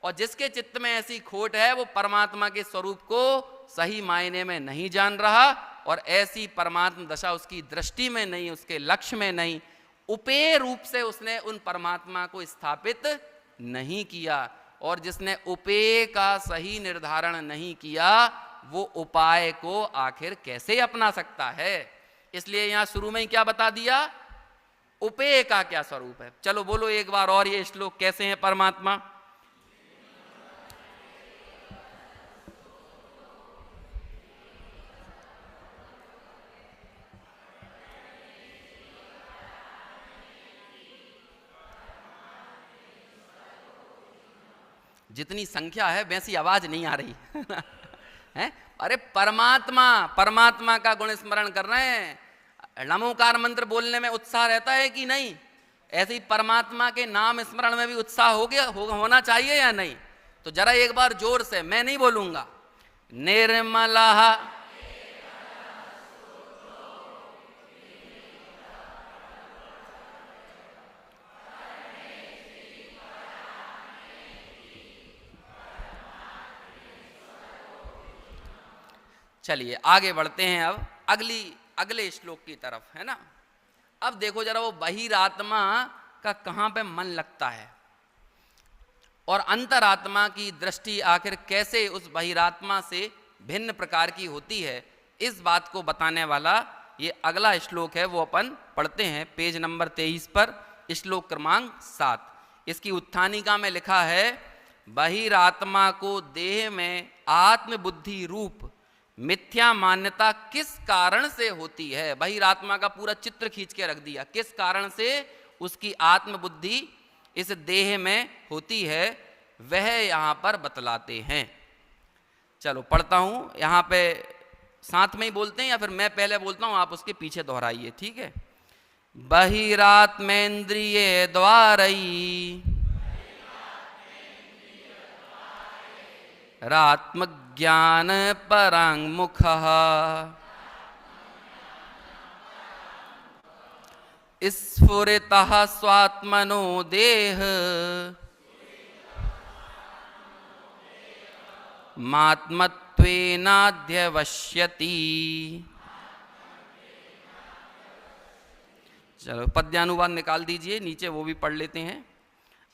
और जिसके चित्त में ऐसी खोट है वो परमात्मा के स्वरूप को सही मायने में नहीं जान रहा, और ऐसी परमात्मा दशा उसकी दृष्टि में नहीं, उसके लक्ष्य में नहीं, उपेय रूप से उसने उन परमात्मा को स्थापित नहीं किया। और जिसने उपेय का सही निर्धारण नहीं किया वो उपाय को आखिर कैसे अपना सकता है? इसलिए यहां शुरू में ही क्या बता दिया, उपेय का क्या स्वरूप है। चलो बोलो एक बार और ये श्लोक कैसे है परमात्मा। जितनी संख्या है वैसी आवाज नहीं आ रही है। अरे परमात्मा, परमात्मा का गुण स्मरण कर रहे हैं, नमोकार मंत्र बोलने में उत्साह रहता है कि नहीं? ऐसे ही परमात्मा के नाम स्मरण में भी उत्साह होना चाहिए या नहीं? तो जरा एक बार जोर से, मैं नहीं बोलूंगा, निर्मला चलिए आगे बढ़ते हैं अब अगले श्लोक की तरफ, है ना। अब देखो जरा वो बहिरात्मा का कहां पे मन लगता है और अंतरात्मा की दृष्टि आखिर कैसे उस बहिरात्मा से भिन्न प्रकार की होती है, इस बात को बताने वाला ये अगला श्लोक है। वो अपन पढ़ते हैं पेज नंबर 23 पर, श्लोक क्रमांक 7। इसकी उत्थानिका में लिखा है, बहिरात्मा को देह में आत्म बुद्धि रूप मिथ्या मान्यता किस कारण से होती है। बहिरात्मा का पूरा चित्र खींच के रख दिया, किस कारण से उसकी आत्म बुद्धि इस देह में होती है वह यहां पर बतलाते हैं। चलो पढ़ता हूं, यहां पे साथ में ही बोलते हैं या फिर मैं पहले बोलता हूं, आप उसके पीछे दोहराइए, ठीक है। बहिरात्मेन्द्रिय द्वारई रात्मज्ञान पराङ्मुखः स्फुरितः स्वात्मनो देह मात्मत्वेनाध्यवश्यति। चलो पद्यानुवाद निकाल दीजिए, नीचे वो भी पढ़ लेते हैं।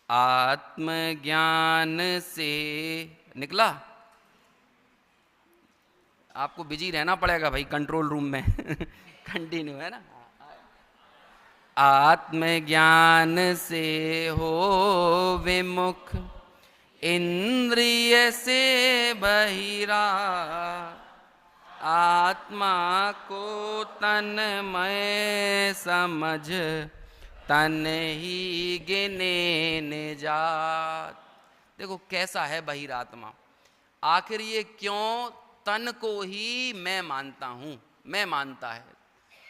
आत्मज्ञान से निकला, आपको बिजी रहना पड़ेगा भाई कंट्रोल रूम में कंटिन्यू, है ना। आत्मज्ञान से हो विमुख इंद्रिय से बहिरा, आत्मा को तन्मय समझ तन ही गिने निजात। देखो कैसा है बहिरात्मा, आखिर ये क्यों तन को ही मैं मानता हूं, मैं मानता है।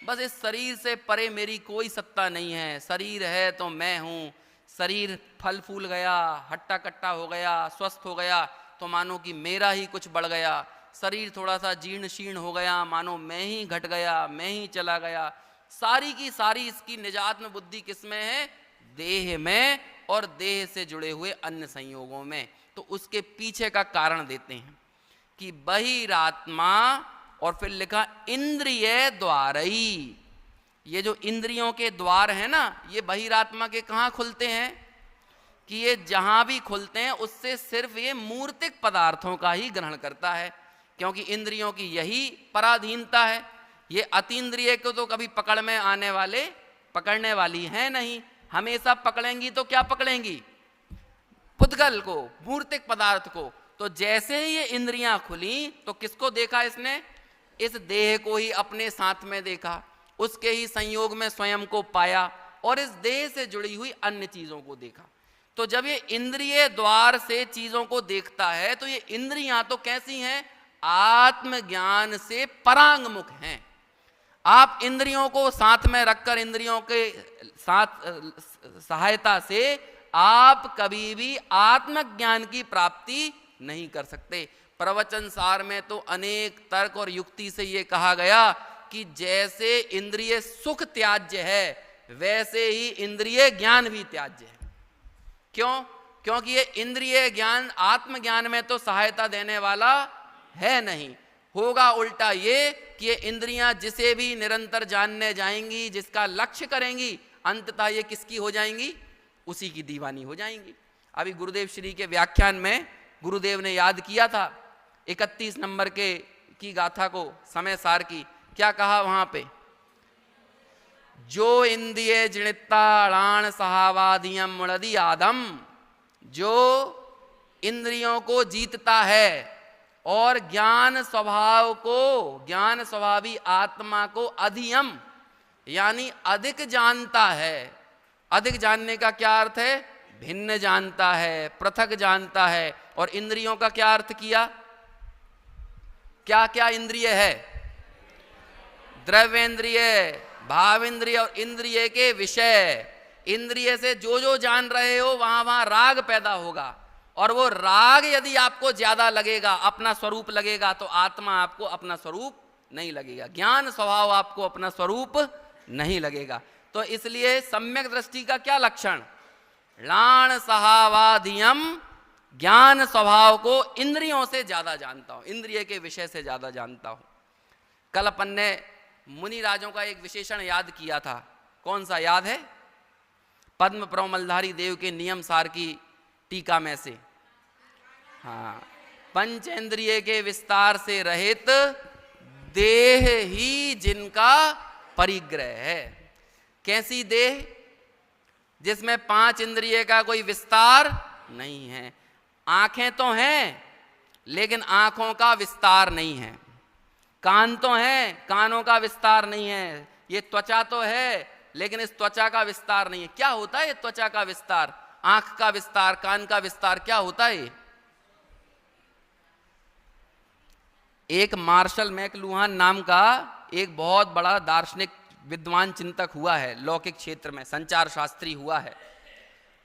बस इस शरीर से परे मेरी कोई सत्ता नहीं है, शरीर है तो मैं हूं। शरीर फल फूल गया, हट्टा कट्टा हो गया, स्वस्थ हो गया तो मानो कि मेरा ही कुछ बढ़ गया। शरीर थोड़ा सा जीर्ण शीर्ण हो गया, मानो मैं ही घट गया, मैं ही चला गया। सारी की सारी इसकी निजात में बुद्धि किस में है? देह में और देह से जुड़े हुए अन्य संयोगों में। तो उसके पीछे का कारण देते हैं कि बहिरात्मा, और फिर लिखा इंद्रिय द्वारई। ये जो इंद्रियों के द्वार हैं ना, ये बहिरात्मा के कहाँ खुलते हैं कि ये जहां भी खुलते हैं उससे सिर्फ ये मूर्तिक पदार्थों का ही ग्रहण करता है, क्योंकि इंद्रियों की यही पराधीनता है। ये अतीन्द्रिय को तो कभी पकड़ में आने वाले, पकड़ने वाली है नहीं। हमेशा पकड़ेंगी तो क्या पकड़ेंगी? पुद्गल को, मूर्तिक पदार्थ को। तो जैसे ही ये इंद्रियां खुली तो किसको देखा इसने? इस देह को ही अपने साथ में देखा, उसके ही संयोग में स्वयं को पाया और इस देह से जुड़ी हुई अन्य चीजों को देखा। तो जब ये इंद्रिय द्वार से चीजों को देखता है तो ये इंद्रियां तो कैसी हैं? आत्मज्ञान से परांगमुख हैं। आप इंद्रियों को साथ में रखकर, इंद्रियों के साथ सहायता से आप कभी भी आत्मज्ञान की प्राप्ति नहीं कर सकते। प्रवचन सार में तो अनेक तर्क और युक्ति से ये कहा गया कि जैसे इंद्रिय सुख त्याज्य है वैसे ही इंद्रिय ज्ञान भी त्याज्य है। क्यों? क्योंकि ये इंद्रिय ज्ञान आत्मज्ञान में तो सहायता देने वाला है नहीं। होगा उल्टा ये कि ये इंद्रियां जिसे भी निरंतर जानने जाएंगी, जिसका लक्ष्य करेंगी, अंततः ये किसकी हो जाएंगी? उसी की दीवानी हो जाएंगी। अभी गुरुदेव श्री के व्याख्यान में गुरुदेव ने याद किया था 31 नंबर की गाथा को, समय सार की। क्या कहा वहां पे? जो इंद्रिय जनिताण सहावादियम मुड़दी आदम, जो इंद्रियों को जीतता है और ज्ञान स्वभाव को, ज्ञान स्वभावी आत्मा को अधियम यानी अधिक जानता है। अधिक जानने का क्या अर्थ है? भिन्न जानता है, पृथक जानता है। और इंद्रियों का क्या अर्थ किया? क्या क्या इंद्रिय है? द्रव्येंद्रिय, भावेंद्रिय और इंद्रिय के विषय। इंद्रिय से जो जो जान रहे हो वहां वहां राग पैदा होगा, और वो राग यदि आपको ज्यादा लगेगा, अपना स्वरूप लगेगा, तो आत्मा आपको अपना स्वरूप नहीं लगेगा, ज्ञान स्वभाव आपको अपना स्वरूप नहीं लगेगा। तो इसलिए सम्यक दृष्टि का क्या लक्षण? लाण सहावाधियम, ज्ञान स्वभाव को इंद्रियों से ज्यादा जानता हूं, इंद्रिय के विषय से ज्यादा जानता हूं। कल अपन ने मुनि राजों का एक विशेषण याद किया था। कौन सा याद है? पद्म प्रमलधारी देव के नियम सार की टीका में से। हाँ, पंचेंद्रिय के विस्तार से रहित देह ही जिनका परिग्रह है। कैसी देह? जिसमें 5 इंद्रिय का कोई विस्तार नहीं है। आंखें तो हैं लेकिन आंखों का विस्तार नहीं है। कान तो हैं, कानों का विस्तार नहीं है। ये त्वचा तो है लेकिन इस त्वचा का विस्तार नहीं है। क्या होता है ये त्वचा का विस्तार, आंख का विस्तार, कान का विस्तार? क्या होता है? एक मार्शल मैकलुहान नाम का एक बहुत बड़ा दार्शनिक विद्वान चिंतक हुआ है, लौकिक क्षेत्र में संचार शास्त्री हुआ है।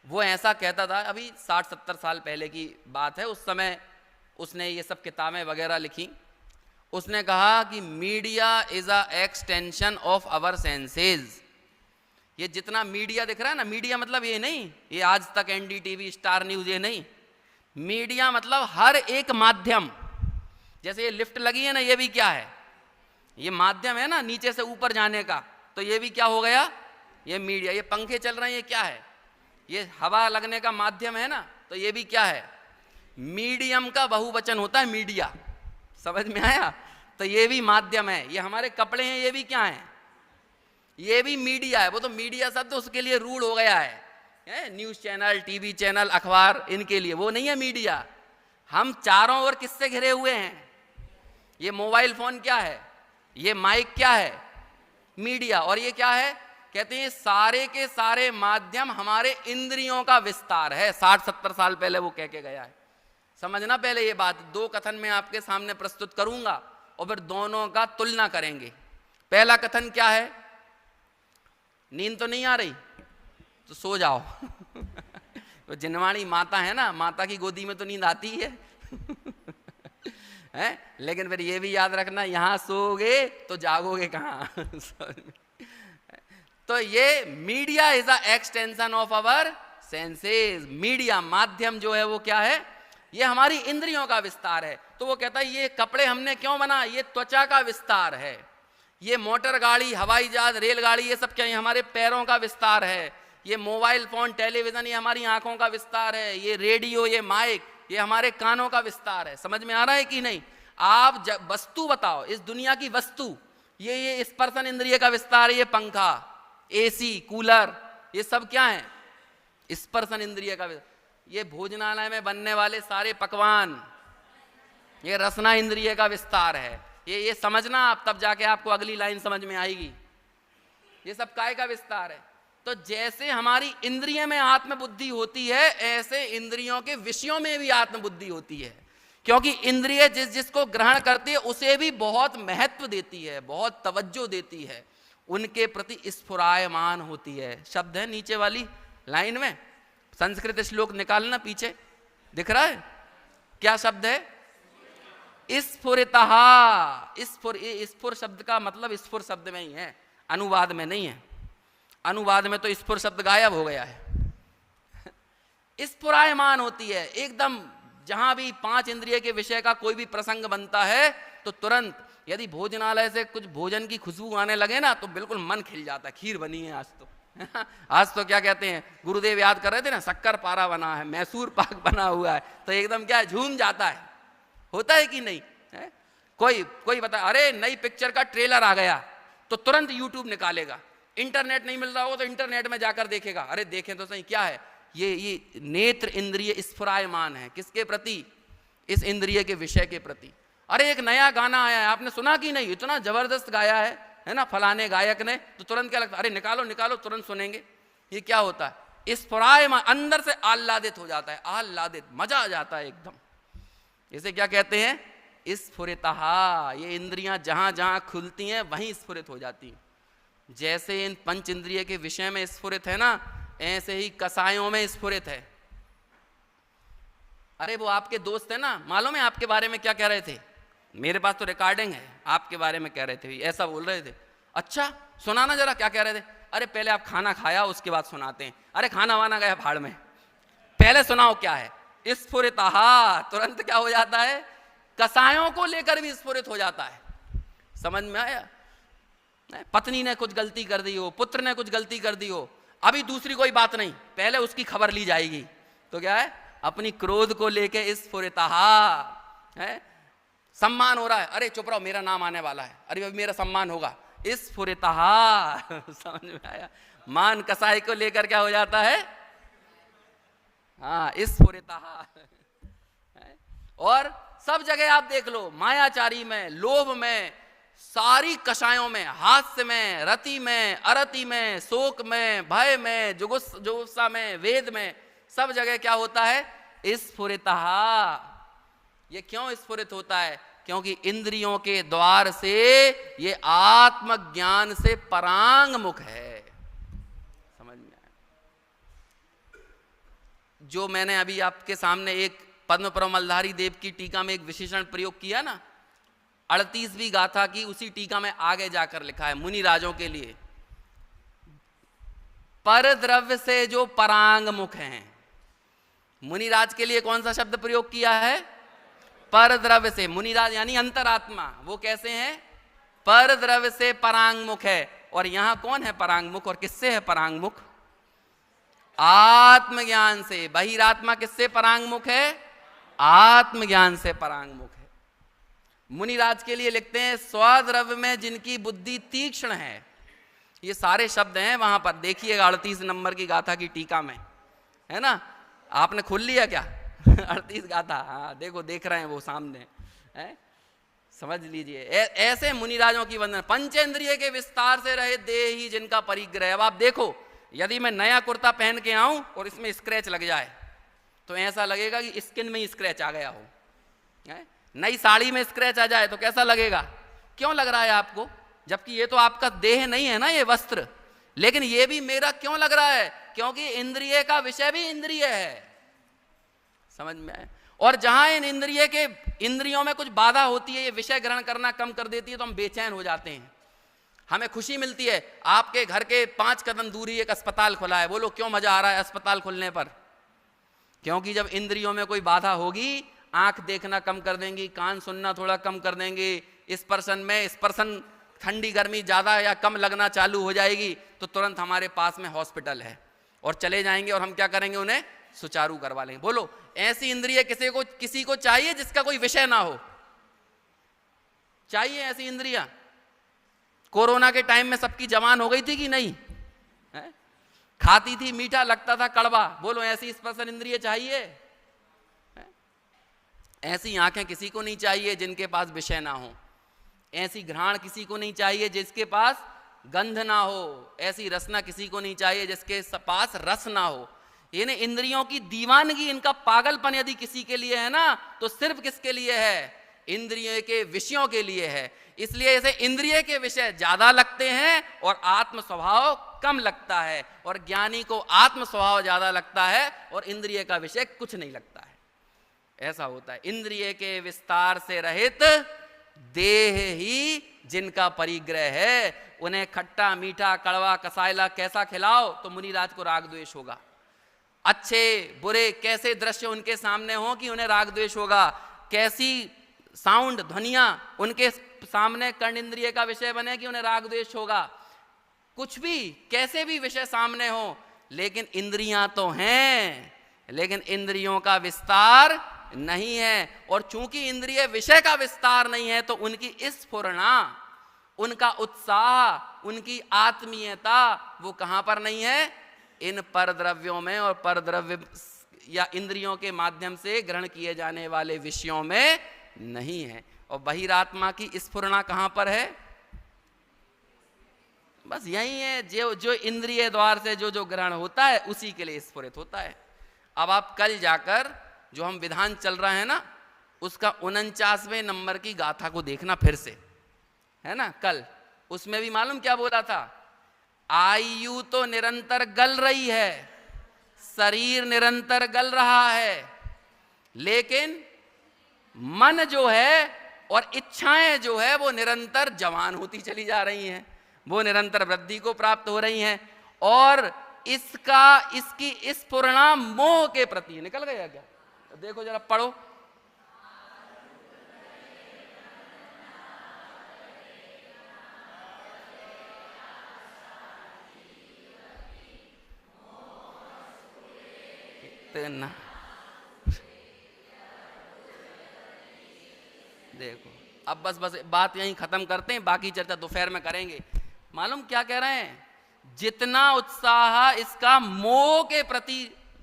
वो ऐसा कहता था, अभी 60-70 साल पहले की बात है, उस समय उसने ये सब किताबें वगैरह लिखी। उसने कहा कि media is a extension of our senses. ये जितना मीडिया दिख रहा है ना, मीडिया मतलब ये नहीं ये आज तक, एनडीटीवी, स्टार न्यूज, ये नहीं। मीडिया मतलब हर एक माध्यम। जैसे ये लिफ्ट लगी है ना, ये भी क्या है? ये माध्यम है ना नीचे से ऊपर जाने का। तो ये भी क्या हो गया? ये मीडिया। ये पंखे चल रहे हैं, ये क्या है? ये हवा लगने का माध्यम है ना। तो ये भी क्या है? मीडियम का बहुवचन होता है मीडिया। समझ में आया? तो ये भी माध्यम है। ये हमारे कपड़े हैं, ये भी क्या है? ये भी मीडिया है। वो तो मीडिया शब्द उसके लिए रूढ़ हो गया है, न्यूज चैनल, टीवी चैनल, अखबार, इनके लिए। वो नहीं है मीडिया। हम चारों ओर किससे घिरे हुए हैं? ये मोबाइल फोन क्या है? ये माइक क्या है? मीडिया। और ये क्या है? कहते हैं सारे के सारे माध्यम हमारे इंद्रियों का विस्तार है। 60-70 साल पहले वो कह के गया है। समझना पहले ये बात। 2 कथन मैं आपके सामने प्रस्तुत करूंगा और फिर दोनों का तुलना करेंगे। पहला कथन क्या है? नींद तो नहीं आ रही तो सो जाओ। तो जिनवाणी माता है ना, माता की गोदी में तो नींद आती ही है। हैं? लेकिन फिर ये भी याद रखना, यहां सोओगे तो जागोगे कहां? तो ये media is a extension of our senses. Media, माध्यम जो है वो क्या है? ये हमारी इंद्रियों का विस्तार है। तो वो कहता है ये कपड़े हमने क्यों बनाए? ये त्वचा का विस्तार है। ये मोटर गाड़ी, हवाई जहाज, रेलगाड़ी, ये सब क्या है? हमारे पैरों का विस्तार है। ये मोबाइल फोन, टेलीविजन, ये हमारी आंखों का विस्तार है। ये रेडियो, ये माइक, ये हमारे कानों का विस्तार है। समझ में आ रहा है कि नहीं? आप जब वस्तु बताओ, इस दुनिया की वस्तु, ये स्पर्शन इंद्रिय का विस्तार है। ये पंखा, एसी, कूलर, ये सब क्या है? स्पर्शन इंद्रिय का विस्तार। ये भोजनालय में बनने वाले सारे पकवान, ये रसना इंद्रिय का विस्तार है। ये समझना आप, तब जाके आपको अगली लाइन समझ में आएगी। ये सब काय का विस्तार है। तो जैसे हमारी इंद्रिय में आत्मबुद्धि होती है, ऐसे इंद्रियों के विषयों में भी आत्मबुद्धि होती है। क्योंकि इंद्रिय जिसको ग्रहण करती है उसे भी बहुत महत्व देती है, बहुत तवज्जो देती है, उनके प्रति स्फुरायमान होती है। शब्द है नीचे वाली लाइन में, संस्कृत श्लोक निकालना, पीछे दिख रहा है क्या शब्द है? स्फुरितः। स्फुर शब्द का मतलब स्फुर शब्द में ही है, अनुवाद में नहीं है। अनुवाद में तो स्फुर शब्द गायब हो गया है। स्फुरायमान होती है एकदम। जहां भी पांच इंद्रिय के विषय का कोई भी प्रसंग बनता है तो तुरंत, यदि भोजनालय से कुछ भोजन की खुशबू आने लगे ना तो बिल्कुल मन खिल जाता है। खीर बनी है आज तो आज तो क्या कहते हैं, गुरुदेव याद कर रहे थे ना, शक्कर पारा बना है, मैसूर पाक बना हुआ है, तो एकदम क्या झूम जाता है। होता है कि नहीं है? कोई बता, अरे नई पिक्चर का ट्रेलर आ गया तो तुरंत यूट्यूब निकालेगा। इंटरनेट नहीं मिल रहा हो तो इंटरनेट में जाकर देखेगा, अरे देखें तो सही क्या है। ये नेत्र इंद्रिय स्फुरायमान है। किसके प्रति? इस इंद्रिय के विषय के प्रति। अरे एक नया गाना आया है, आपने सुना कि नहीं? इतना जबरदस्त गाया है ना फलाने गायक ने, तो तुरंत क्या लगता है, अरे निकालो निकालो, तुरंत सुनेंगे। ये क्या होता है? स्फुरायमान, अंदर से आह्लादित हो जाता है, आह्लादित, मजा आ जाता है एकदम। इसे क्या कहते हैं? स्फुरितः। ये इंद्रियां जहां जहां खुलती हैं वहीं स्फुरित हो जाती हैं। जैसे इन पंच इंद्रिय के विषय में स्फुरित है ना, ऐसे ही कसायों में स्फुरित है। अरे वो आपके दोस्त है ना, मालूम है आपके बारे में क्या कह रहे थे? मेरे पास तो रिकॉर्डिंग है, आपके बारे में कह रहे थे, ऐसा बोल रहे थे। अच्छा सुनाना जरा, क्या कह रहे थे? अरे पहले आप खाना खाया उसके बाद सुनाते हैं। अरे खाना वाना गया भाड़ में, पहले सुनाओ क्या है। स्फुरितः, तुरंत क्या हो जाता है? कसायों को लेकर भी स्फुरित हो जाता है। समझ में आया? पत्नी ने कुछ गलती कर दी हो, पुत्र ने कुछ गलती कर दी हो, अभी दूसरी कोई बात नहीं, पहले उसकी खबर ली जाएगी। तो क्या है? अपनी क्रोध को लेके स्फुरितः है। सम्मान हो रहा है, अरे चुप रहो, मेरा नाम आने वाला है, अरे अभी मेरा सम्मान होगा, स्फुरितः। समझ में आया? मान कसाई को लेकर क्या हो जाता है? हाँ, स्फुरितः। और सब जगह आप देख लो, मायाचारी में, लोभ में, सारी कषायों में, हास्य में, रति में, अरति में, शोक में, भय में, जुगुप्सा में, वेद में, सब जगह क्या होता है? स्फुरितः। ये क्यों स्फुरित होता है? क्योंकि इंद्रियों के द्वार से ये आत्मज्ञान से परांगमुख है। समझ में आया? जो मैंने अभी आपके सामने एक पद्म परमलधारी देव की टीका में एक विशेषण प्रयोग किया ना, 38वीं गाथा की, उसी टीका में आगे जाकर लिखा है मुनि राजों के लिए, पर द्रव्य से जो परांगमुख हैं। मुनिराज के लिए कौन सा शब्द प्रयोग किया है? पर द्रव्य से। मुनिराज यानी अंतरात्मा, वो कैसे हैं? पर द्रव्य से परांगमुख है। और यहां कौन है परांगमुख और किससे है परांगमुख? आत्मज्ञान से। बहिरात्मा किससे परांगमुख है? आत्मज्ञान से परांगमुख है। मुनिराज के लिए लिखते हैं, स्वद्रव्य में जिनकी बुद्धि तीक्ष्ण है। ये सारे शब्द हैं वहां पर, देखिएगा 38 नंबर की गाथा की टीका में, है ना? आपने खोल लिया क्या? 38 गाथा, हाँ देखो, देख रहे हैं वो सामने है, समझ लीजिए। ऐसे मुनिराजों की वंदना। पंचेंद्रिय के विस्तार से रहे देह ही जिनका परिग्रह। अब आप देखो, यदि मैं नया कुर्ता पहन के आऊं और इसमें स्क्रैच लग जाए तो ऐसा लगेगा कि स्किन में ही स्क्रैच आ गया हो। नई साड़ी में स्क्रैच आ जाए तो कैसा लगेगा? क्यों लग रहा है आपको? जबकि ये तो आपका देह नहीं है ना, ये वस्त्र। लेकिन ये भी मेरा क्यों लग रहा है? क्योंकि इंद्रिय का विषय भी इंद्रिय है। समझ में आए? और जहां इन इंद्रियों में कुछ बाधा होती है, ये विषय ग्रहण करना कम कर देती है, तो हम बेचैन हो जाते हैं। हमें खुशी मिलती है। आपके घर के 5 कदम दूरी एक अस्पताल खुला है, बोलो क्यों मजा आ रहा है अस्पताल खुलने पर? क्योंकि जब इंद्रियों में कोई बाधा होगी, आंख देखना कम कर देंगी, कान सुनना थोड़ा कम कर देंगे, स्पर्शन ठंडी गर्मी ज्यादा या कम लगना चालू हो जाएगी, तो तुरंत हमारे पास में हॉस्पिटल है और चले जाएंगे और हम क्या करेंगे, उन्हें सुचारू करवा लेंगे। बोलो ऐसी इंद्रिय किसी को चाहिए जिसका कोई विषय ना हो? चाहिए ऐसी इंद्रियां? कोरोना के टाइम में सबकी जवान हो गई थी कि नहीं है? खाती थी मीठा, लगता था कड़वा, बोलो ऐसी स्पर्शन इंद्रिय चाहिए है? ऐसी आंखें किसी को नहीं चाहिए जिनके पास विषय ना हो, ऐसी घ्राण किसी को नहीं चाहिए जिसके पास गंध ना हो, ऐसी रसना किसी को नहीं चाहिए जिसके पास रस ना हो। यानी इंद्रियों की दीवानगी, इनका पागलपन यदि किसी के लिए है ना, तो सिर्फ किसके लिए है? इंद्रियों के विषयों के लिए है। इसलिए ऐसे इंद्रिय के विषय ज्यादा लगते हैं और आत्म स्वभाव कम लगता है, और ज्ञानी को आत्म स्वभाव ज्यादा लगता है और इंद्रिय का विषय कुछ नहीं लगता है। ऐसा होता है। इंद्रिय के विस्तार से रहित देह ही जिनका परिग्रह है, उन्हें खट्टा मीठा कड़वा कसायला कैसा खिलाओ तो मुनिराज को राग द्वेष होगा। अच्छे बुरे कैसे दृश्य उनके सामने हो कि उन्हें राग द्वेष होगा। कैसी साउंड ध्वनियां उनके सामने कर्ण इंद्रिय का विषय बने कि उन्हें राग द्वेष होगा। कुछ भी कैसे भी विषय सामने हो, लेकिन इंद्रियां तो हैं, लेकिन इंद्रियों का विस्तार नहीं है। और चूंकि इंद्रिय विषय का विस्तार नहीं है, तो उनकी स्फुरणा, उनका उत्साह, उनकी आत्मीयता वो कहां पर नहीं है? इन पर द्रव्यों में और पर द्रव्य या इंद्रियों के माध्यम से ग्रहण किए जाने वाले विषयों में नहीं है। और बहिरात्मा की स्फुरणा कहां पर है? बस यही है, जो इंद्रिय द्वार से जो ग्रहण होता है उसी के लिए स्फुरित होता है। अब आप कल जाकर जो हम विधान चल रहा है ना, उसका 49वें नंबर की गाथा को देखना फिर से, है ना। कल उसमें भी मालूम क्या बोला था? आयु तो निरंतर गल रही है, शरीर निरंतर गल रहा है, लेकिन मन जो है और इच्छाएं जो है वो निरंतर जवान होती चली जा रही हैं, वो निरंतर वृद्धि को प्राप्त हो रही हैं। और इसकी स्फुरणा मोह के प्रति। निकल गया क्या? देखो जरा पढ़ो। ना देखो, अब बस बात यहीं खत्म करते हैं, बाकी चर्चा दोपहर में करेंगे। मालूम क्या कह रहे हैं? जितना उत्साह इसका मोह के प्रति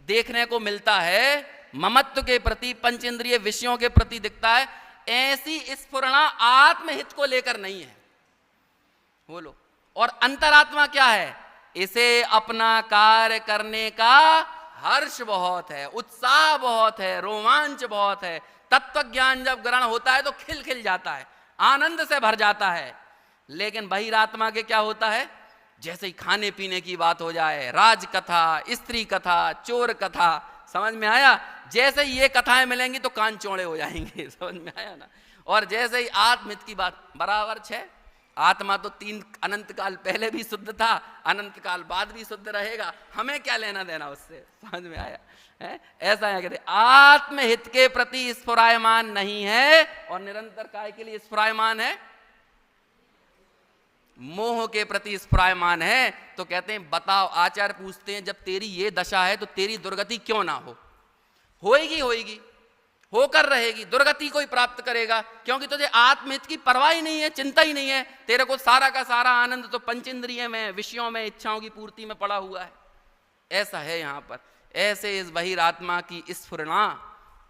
देखने को मिलता है, ममत्व के प्रति, पंचेंद्रिय विषयों के प्रति दिखता है, ऐसी स्फुरणा आत्महित को लेकर नहीं है। बोलो। और अंतरात्मा क्या है? इसे अपना कार्य करने का हर्ष बहुत है, उत्साह बहुत है, रोमांच बहुत है। तत्व ज्ञान जब ग्रहण होता है तो खिल खिल जाता है, आनंद से भर जाता है। लेकिन बहिरात्मा के क्या होता है? जैसे ही खाने पीने की बात हो जाए, राज कथा, स्त्री कथा, चोर कथा, समझ में आया? जैसे ही ये कथाएं मिलेंगी तो कान चौड़े हो जाएंगे, समझ में आया ना। और जैसे ही आत्महित की बात, बराबर है, आत्मा तो 3 अनंत काल पहले भी शुद्ध था, अनंत काल बाद भी शुद्ध रहेगा, हमें क्या लेना देना उससे, समझ में आया है? ऐसा है, कहते आत्महित के प्रति स्फुरायमान नहीं है और निरंतर काय के लिए स्फुरायमान है? मोह के प्रति स्फुरायमान है। तो कहते हैं बताओ, आचार्य पूछते हैं, जब तेरी ये दशा है तो तेरी दुर्गति क्यों ना हो? होएगी, होएगी, होकर रहेगी, दुर्गति को ही प्राप्त करेगा, क्योंकि तुझे आत्महित की परवाह ही नहीं है, चिंता ही नहीं है। तेरे को सारा का सारा आनंद तो पंचेंद्रिय में, विषयों में, इच्छाओं की पूर्ति में पड़ा हुआ है। ऐसा है यहाँ पर। ऐसे इस बहिरात्मा की स्फुरणा,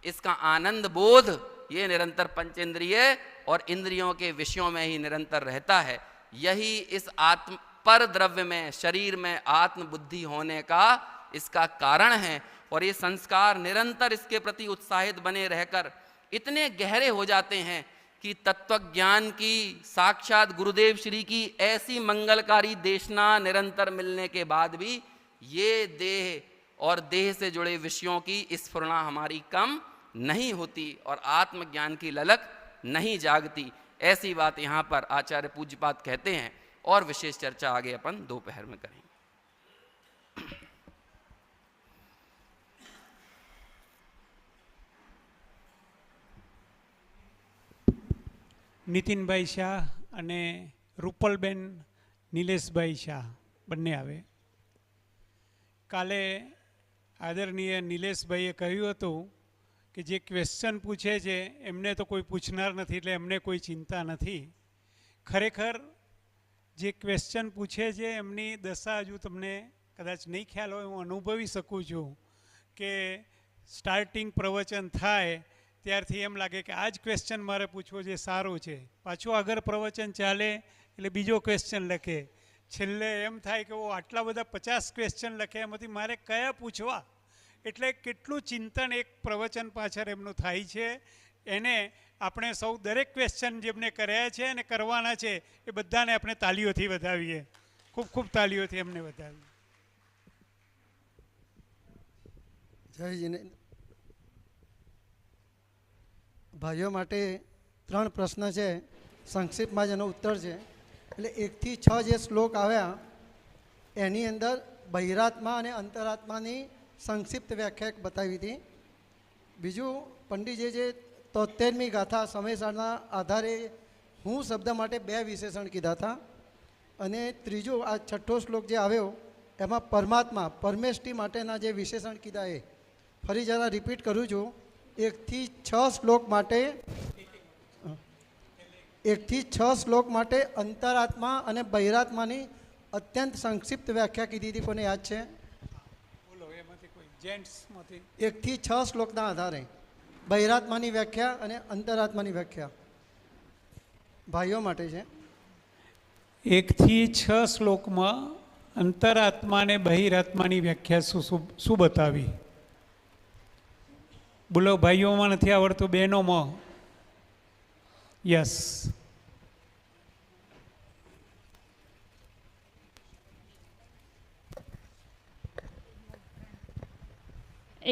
इसका आनंद बोध, ये निरंतर पंचेंद्रिय और इंद्रियों के विषयों में ही निरंतर रहता है। यही इस आत्म पर द्रव्य में, शरीर में आत्म बुद्धि होने का इसका कारण है। और ये संस्कार निरंतर इसके प्रति उत्साहित बने रहकर इतने गहरे हो जाते हैं कि तत्वज्ञान की साक्षात गुरुदेव श्री की ऐसी मंगलकारी देशना निरंतर मिलने के बाद भी ये देह और देह से जुड़े विषयों की स्फुरणा हमारी कम नहीं होती और आत्मज्ञान की ललक नहीं जागती। ऐसी बात यहाँ पर आचार्य पूज्यपाद कहते हैं। और विशेष चर्चा आगे अपन दोपहर में करेंगे। નીતિનભાઈ શાહ અને રૂપલબેન નિલેશભાઈ શાહ બંને આવે. કાલે આદરણીય નિલેશભાઈએ કહ્યું હતું કે જે ક્વેશ્ચન પૂછે છે એમને તો કોઈ પૂછનાર નથી, એટલે એમને કોઈ ચિંતા નથી. ખરેખર જે ક્વેશ્ચન પૂછે છે એમની દશા હજુ તમને કદાચ નહીં ખ્યાલ હોય, હું અનુભવી શકું છું કે સ્ટાર્ટિંગ પ્રવચન થાય ત્યારથી એમ લાગે કે આ જ ક્વેશ્ચન મારે પૂછવો છે, સારું છે. પાછું આગળ પ્રવચન ચાલે એટલે બીજો ક્વેશ્ચન લખે, છેલ્લે એમ થાય કે આટલા બધા 50 ક્વેશ્ચન લખે, એમાંથી મારે કયા પૂછવા. એટલે કેટલું ચિંતન એક પ્રવચન પાછળ એમનું થાય છે. એને આપણે સૌ દરેક ક્વેશ્ચન જેમને કર્યા છે અને કરવાના છે એ બધાને આપણે તાલીઓથી વધાવીએ, ખૂબ ખૂબ તાલીઓથી એમને વધાવીએ. જય જીને ભાઈઓ માટે 3 પ્રશ્ન છે, સંક્ષિપ્તમાં જ એનો ઉત્તર છે. એટલે 1 થી 6 જે શ્લોક આવ્યા એની અંદર બહિરાત્મા અને અંતરાત્માની સંક્ષિપ્ત વ્યાખ્યા બતાવી હતી. બીજું, પંડિતજીએ જે 73મી ગાથા સમયસારના આધારે હું શબ્દ માટે 2 વિશેષણ કીધા હતા. અને ત્રીજું, આ 6થો શ્લોક જે આવ્યો એમાં પરમાત્મા પરમેષ્ટિ માટેના જે વિશેષણ કીધા એ ફરી જરા રિપીટ કરું છું. 1 થી 6 શ્લોક માટે 1 થી 6 શ્લોક માટે અંતરાત્મા અને બહિરાત્માની અત્યંત સંક્ષિપ્ત વ્યાખ્યા કીધી હતી. કોને યાદ છે? બોલો, એમાંથી કોઈ જેન્ટ્સમાંથી 1 થી 6 શ્લોકના આધારે બહિરાત્માની વ્યાખ્યા અને અંતરાત્માની વ્યાખ્યા ભાઈઓ માટે છે. 1 થી 6 શ્લોકમાં અંતરાત્મા અને બહિરાત્માની વ્યાખ્યા શું બતાવી? બોલો, ભાઈઓમાં નથી આવડતું, બહેનોમાં? યસ.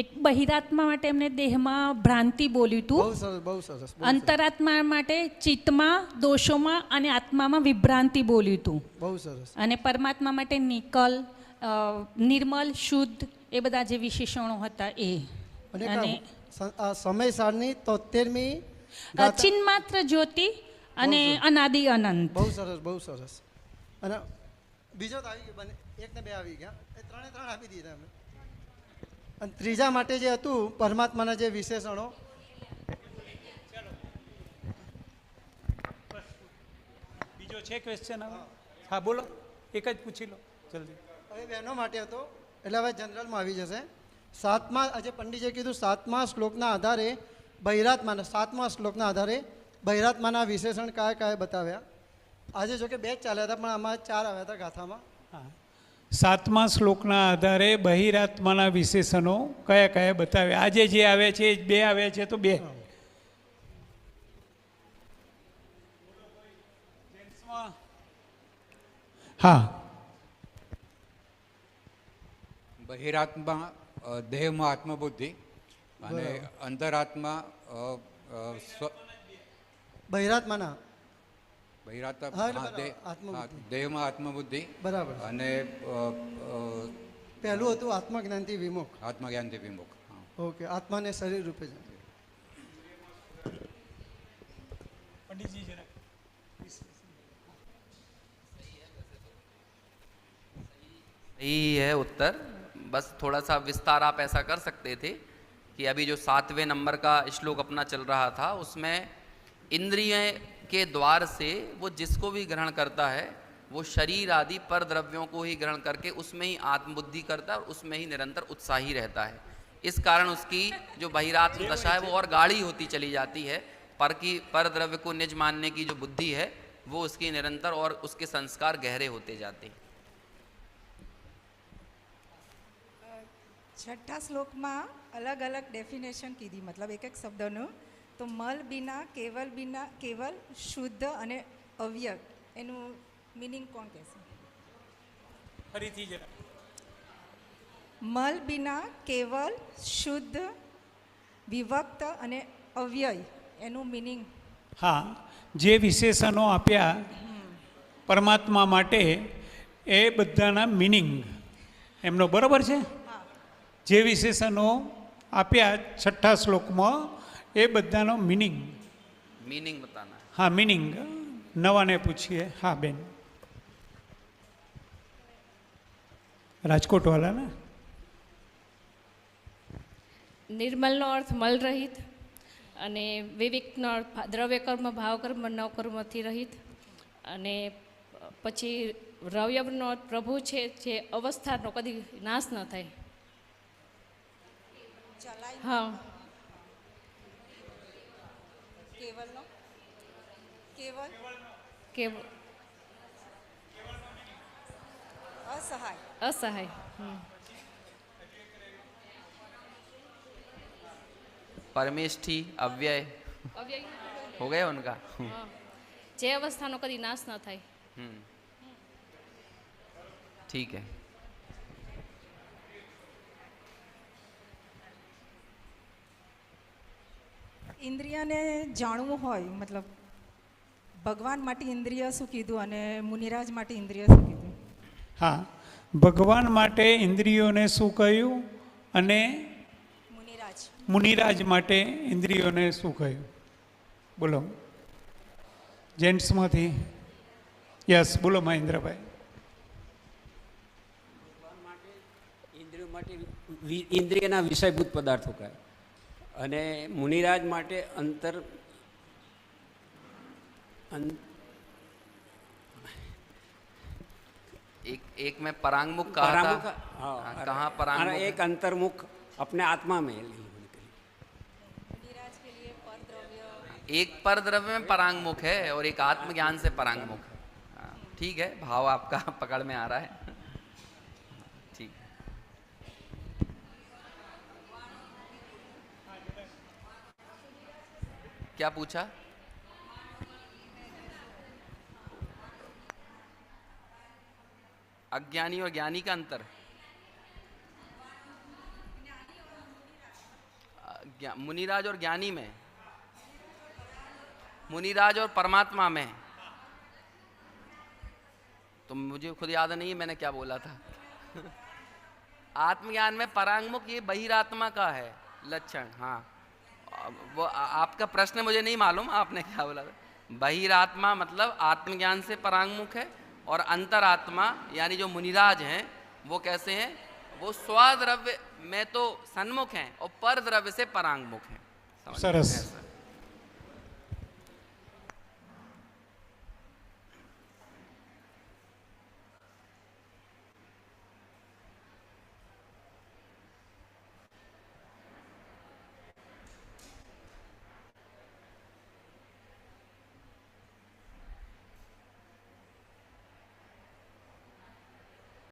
એક બહિરાત્મા માટે એમને દેહમાં ભ્રાંતિ બોલ્યું હતું. બહુ સરસ, બહુ સરસ. અંતરાત્મા માટે ચિત્તમાં, દોષોમાં અને આત્મામાં વિભ્રાંતિ બોલ્યું હતું. બહુ સરસ. અને પરમાત્મા માટે નિકલ, નિર્મલ, શુદ્ધ, એ બધા જે વિશેષણો હતા એ. અને આ સમયસારની 73મી ચિન્માત્ર જ્યોતિ અને અનાદિ અનંત. બહુ સરસ, બહુ સરસ. અને બીજો તો આવી ગયો, બને 1 ને 2 આવી ગયા, એ 3 આપી દીધા અમે. અને ત્રીજા માટે જે હતું પરમાત્માના જે વિશેષણો, બીજો છે ક્વેશ્ચન? હા બોલો, એક જ પૂછી લો જલ્દી. હવે બહેનો માટે હતો એટલે હવે જનરલમાં આવી જશે. 7મા, આજે પંડિતજીએ કીધું 7મા શ્લોકના આધારે બહિરાત્માના 7મા શ્લોકના આધારે બહિરાત્માના વિશેષણ કયા કયા બતાવ્યા. આજે જો કે 2 જ ચાલ્યા હતા પણ આમાં 4 આવ્યા હતા ગાથામાં. હા, 7મા શ્લોકના આધારે બહિરાત્માના વિશેષણો કયા કયા બતાવ્યા. આજે જે આવ્યા છે 2 આવ્યા છે, તો 2. હા. બહિરાત્મા દેહમાં આત્મબુદ્ધિ અને અંતરાત્મા બહિરાત્માના દેહમાં આત્મબુદ્ધિ બરાબર. અને પહેલું હતું આત્મજ્ઞાનથી વિમુખ. આત્મજ્ઞાનથી વિમુખ. ઓકે, આત્માને શરીર રૂપે છે. પંડિતજી જરા सही है उत्तर, बस थोड़ा सा विस्तार आप ऐसा कर सकते थे कि अभी जो 7वें नंबर का श्लोक अपना चल रहा था उसमें इंद्रिय के द्वार से वो जिसको भी ग्रहण करता है वो शरीर आदि पर द्रव्यों को ही ग्रहण करके उसमें ही आत्मबुद्धि करता है और उसमें ही निरंतर उत्साही रहता है. इस कारण उसकी जो बहिरात्म दशा है वो और गाढ़ी होती चली जाती है. पर द्रव्य को निज मानने की जो बुद्धि है वो उसकी निरंतर और उसके संस्कार गहरे होते जाते हैं. 6ठा શ્લોકમાં અલગ અલગ ડેફિનેશન કીધી, મતલબ એક શબ્દનું. તો મલ બિના, કેવલ, શુદ્ધ અને અવ્યય, એનું મિનિંગ કોણ કહેશે? ફરીથી જરા. મલ બિના, કેવલ, શુદ્ધ, વિભક્ત અને અવ્યય, એનું મિનિંગ. હા, જે વિશેષણો આપ્યા પરમાત્મા માટે એ બધાના મિનિંગ એમનો બરાબર છે. જે વિશેષણો આપ્યા છઠ્ઠા શ્લોકમાં એ બધાનો મિનિંગ. मीनिंग बताना है. હા, મિનિંગ નવાને પૂછીએ. હા બેન, રાજકોટવાળા ને. નિર્મલનો અર્થ મલ રહિત અને વિવેકનો અર્થ દ્રવ્ય કર્મ ભાવ કર્મ નવ કર્મથી રહિત અને પછી રવ્યનો અર્થ પ્રભુ છે જે અવસ્થાનો કદી નાશ ન થાય. હા, કેવલનો કેવલ કે અસહાય અસહાય. परमेष्ठी, अव्यय અવ્યય हो गए उनका. હા, જે અવસ્થાનો કદી નાશ ન થાય. ठीक है. ઇન્દ્રિયને જાણવું હોય મતલબ ભગવાન માટે ઇન્દ્રિય શું કીધું અને મુનિરાજ માટે ઇન્દ્રિય શું કીધું? હા, ભગવાન માટે ઇન્દ્રિયોને શું કહ્યું અને મુનિરાજ મુનિરાજ માટે ઇન્દ્રિયોને શું કહ્યું? બોલો જેન્ટ્સમાંથી. યસ, બોલો મહેન્દ્રભાઈ. ઇન્દ્રિયો માટે ઇન્દ્રિયના વિષયભૂત પદાર્થો કહે અને મુનિરાજ માટે एक में परांगमुख कहा परामुख, था. हाँ, कहाँ परांगमुख है? एक अंतर्मुख अपने आत्मा में ली होने के लिए. मुनिराज के लिए पर द्रव्य एक पर द्रव्य में परांगमुख है और एक आत्मज्ञान से परांगमुख है. हाँ, ठीक है, भाव आपका पकड़ में आ रहा है. ठीक. क्या पूछा? अज्ञानी और ज्ञानी का अंतर. मुनिराज और ज्ञानी में, मुनिराज और परमात्मा में. तो मुझे खुद याद नहीं है मैंने क्या बोला था. आत्मज्ञान में परांगमुख ये बहिरात्मा का है लक्षण. हाँ, वो आपका प्रश्न मुझे नहीं मालूम आपने क्या बोला था. बहिरात्मा मतलब आत्मज्ञान से परांगमुख है और अंतरात्मा यानी जो मुनिराज हैं वो कैसे हैं? वो स्वद्रव्य में तो सन्मुख हैं और पर द्रव्य से परांगमुख हैं. સરસ.